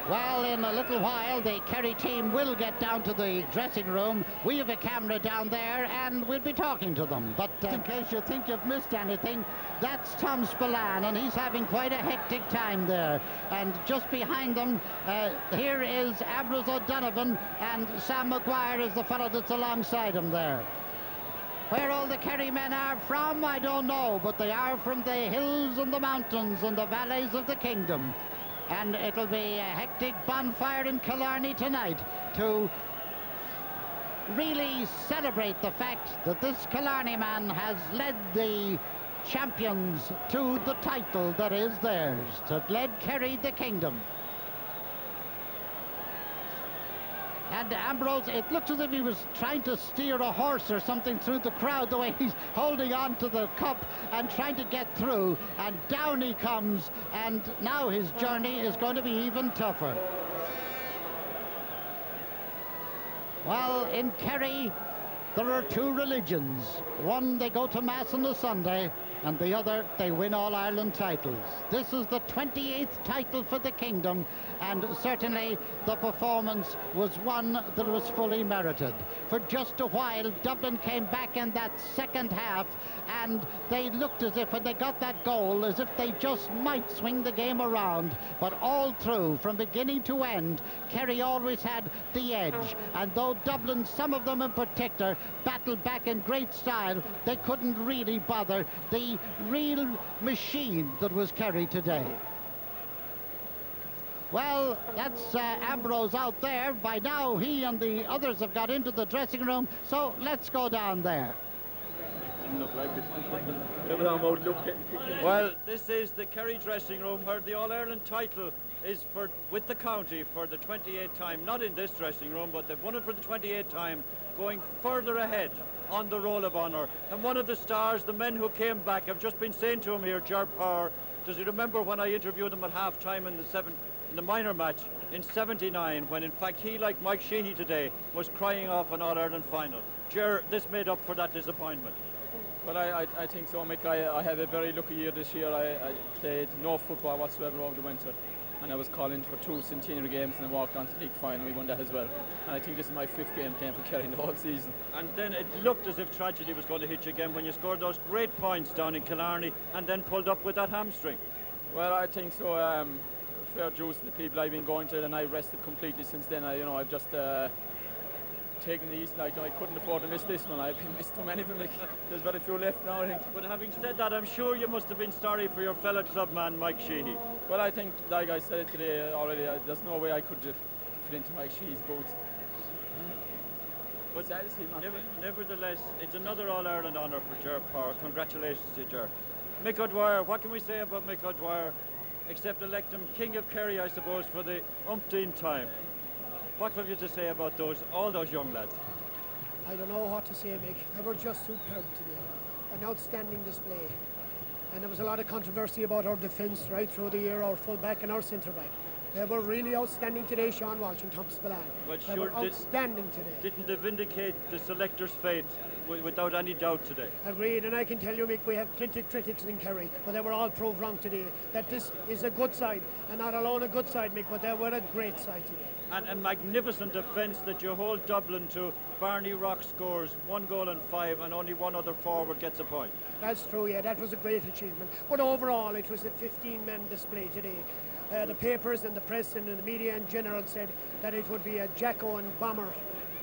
Well, in a little while, the Kerry team will get down to the dressing room. We have a camera down there, and we'll be talking to them. But in case you think you've missed anything, that's Tom Spillane, and he's having quite a hectic time there. And just behind them, here is Ambrose O'Donovan, and Sam Maguire is the fellow that's alongside him there. Where all the Kerry men are from, I don't know, but they are from the hills and the mountains and the valleys of the kingdom. And it'll be a hectic bonfire in Killarney tonight to really celebrate the fact that this Killarney man has led the champions to the title that is theirs, to led Kerry the kingdom. And Ambrose, it looks as if he was trying to steer a horse or something through the crowd, the way he's holding on to the cup and trying to get through. And down he comes, and now his journey is going to be even tougher. Well, in Kerry, there are 2 religions. One, they go to Mass on a Sunday, and the other, they win All-Ireland titles. This is the 28th title for the kingdom, and certainly the performance was one that was fully merited. For just a while, Dublin came back in that second half, and they looked as if, when they got that goal, as if they just might swing the game around. But all through, from beginning to end, Kerry always had the edge. And though Dublin, some of them in particular, battled back in great style, they couldn't really bother the real machine that was Kerry today. Well, that's Ambrose out there. By now, he and the others have got into the dressing room, so let's go down there. Well, this is the Kerry dressing room where the All-Ireland title is with the county for the 28th time. Not in this dressing room, but they've won it for the 28th time, going further ahead on the Roll of Honour. And one of the stars, the men who came back, have just been saying to him here, Ger Power, does he remember when I interviewed him at half-time in the minor match in '79, when in fact he, like Mike Sheehy today, was crying off an All-Ireland final? Ger, this made up for that disappointment. Well, I think so, Mick. I had a very lucky year this year. I played no football whatsoever over the winter, and I was called in for 2 centenary games, and I walked on to the league final. We won that as well. And I think this is my 5th game playing for Kerry in the whole season. And then it looked as if tragedy was going to hit you again when you scored those great points down in Killarney and then pulled up with that hamstring. Well, I think so. Fair dues to the people I've been going to, and I rested completely since then. I've just taken these. I couldn't afford to miss this one. I've missed too many of them. There's very few left now, I think. But having said that, I'm sure you must have been sorry for your fellow clubman Mike Sheehy. Well, I think, like I said today already, there's no way I could fit into Mike Sheehy's boots. But nevertheless, it's another All-Ireland honour for Ger Power. Congratulations to Ger. Mick O'Dwyer, what can we say about Mick O'Dwyer, except elect him King of Kerry, I suppose, for the umpteenth time? What have you to say about all those young lads? I don't know what to say, Mick. They were just superb today. An outstanding display. and there was a lot of controversy about our defence right through the year, our full-back and our centre-back. They were really outstanding today, Sean Walsh and Thomas Spillane. But they sure were outstanding today. Didn't they vindicate the selector's fate without any doubt today? Agreed, and I can tell you, Mick, we have plenty of critics in Kerry, but they were all proved wrong today, that this is a good side, and not alone a good side, Mick, but they were a great side today. And a magnificent defence that you hold Dublin to. Barney Rock scores 1 goal and 5, and only one other forward gets a point. That's true, yeah, that was a great achievement. But overall, it was a 15-man display today. The papers and the press and the media in general said that it would be a Jacko and Bomber,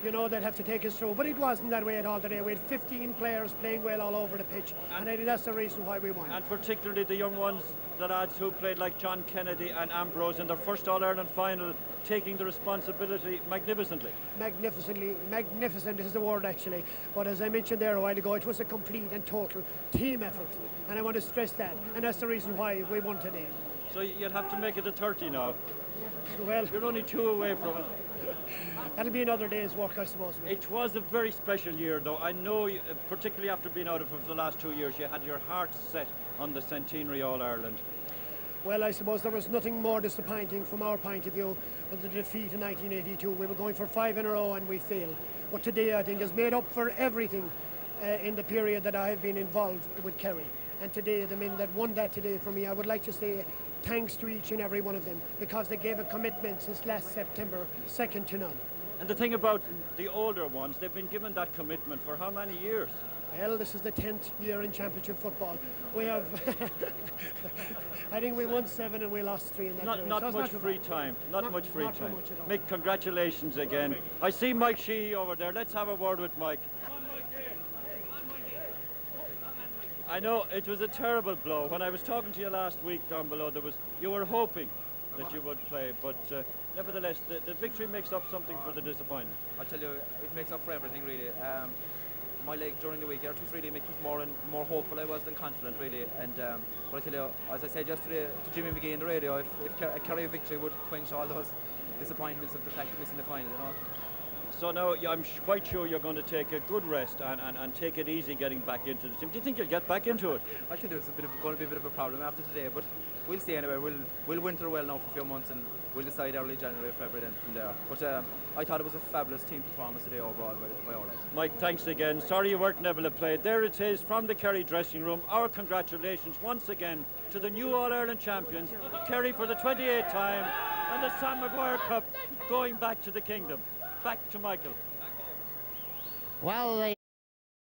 you know, that have to take us through. But it wasn't that way at all today. We had 15 players playing well all over the pitch, and I think that's the reason why we won. And particularly the young ones, the lads who played like John Kennedy and Ambrose in their first All-Ireland final, taking the responsibility magnificently. Magnificent is the word actually. But as I mentioned there a while ago, it was a complete and total team effort. And I want to stress that. And that's the reason why we won today. So you'll have to make it a 30 now. Well, you're only 2 away from it. That'll be another day's work, I suppose. It was a very special year, though. I know, particularly after being out of it for the last 2 years, you had your heart set on the centenary All-Ireland. Well, I suppose there was nothing more disappointing from our point of view than the defeat in 1982. We were going for 5 in a row and we failed. But today, I think, has made up for everything in the period that I have been involved with Kerry. And today, the men that won that today for me, I would like to say thanks to each and every one of them, because they gave a commitment since last September, second to none. And the thing about the older ones, they've been given that commitment for how many years? Well, this is the 10th year in championship football. We have, I think we won 7 and we lost 3 in that period. Not much free time. Not much free time. Mick, congratulations again. I see Mike Sheehy over there. Let's have a word with Mike. I know it was a terrible blow. When I was talking to you last week down below, you were hoping that you would play, but nevertheless, the victory makes up something for the disappointment. I tell you, it makes up for everything, really. My leg during the week, Artus really makes me more hopeful I was than confident, really. And but I tell you, as I said yesterday to Jimmy McGee on the radio, if a Kerry victory would quench all those disappointments of the fact of missing the final, you know. So now I'm quite sure you're going to take a good rest and take it easy getting back into the team. Do you think you'll get back into it? I think it's going to be a bit of a problem after today, but we'll see anyway. We'll winter well now for a few months and we'll decide early January, February then from there. But I thought it was a fabulous team performance today overall by all lads. Mike, thanks again. Sorry you weren't able to play. There it is from the Kerry dressing room. Our congratulations once again to the new All-Ireland champions, Kerry for the 28th time, and the Sam Maguire Cup going back to the kingdom. Back to Michael. Well,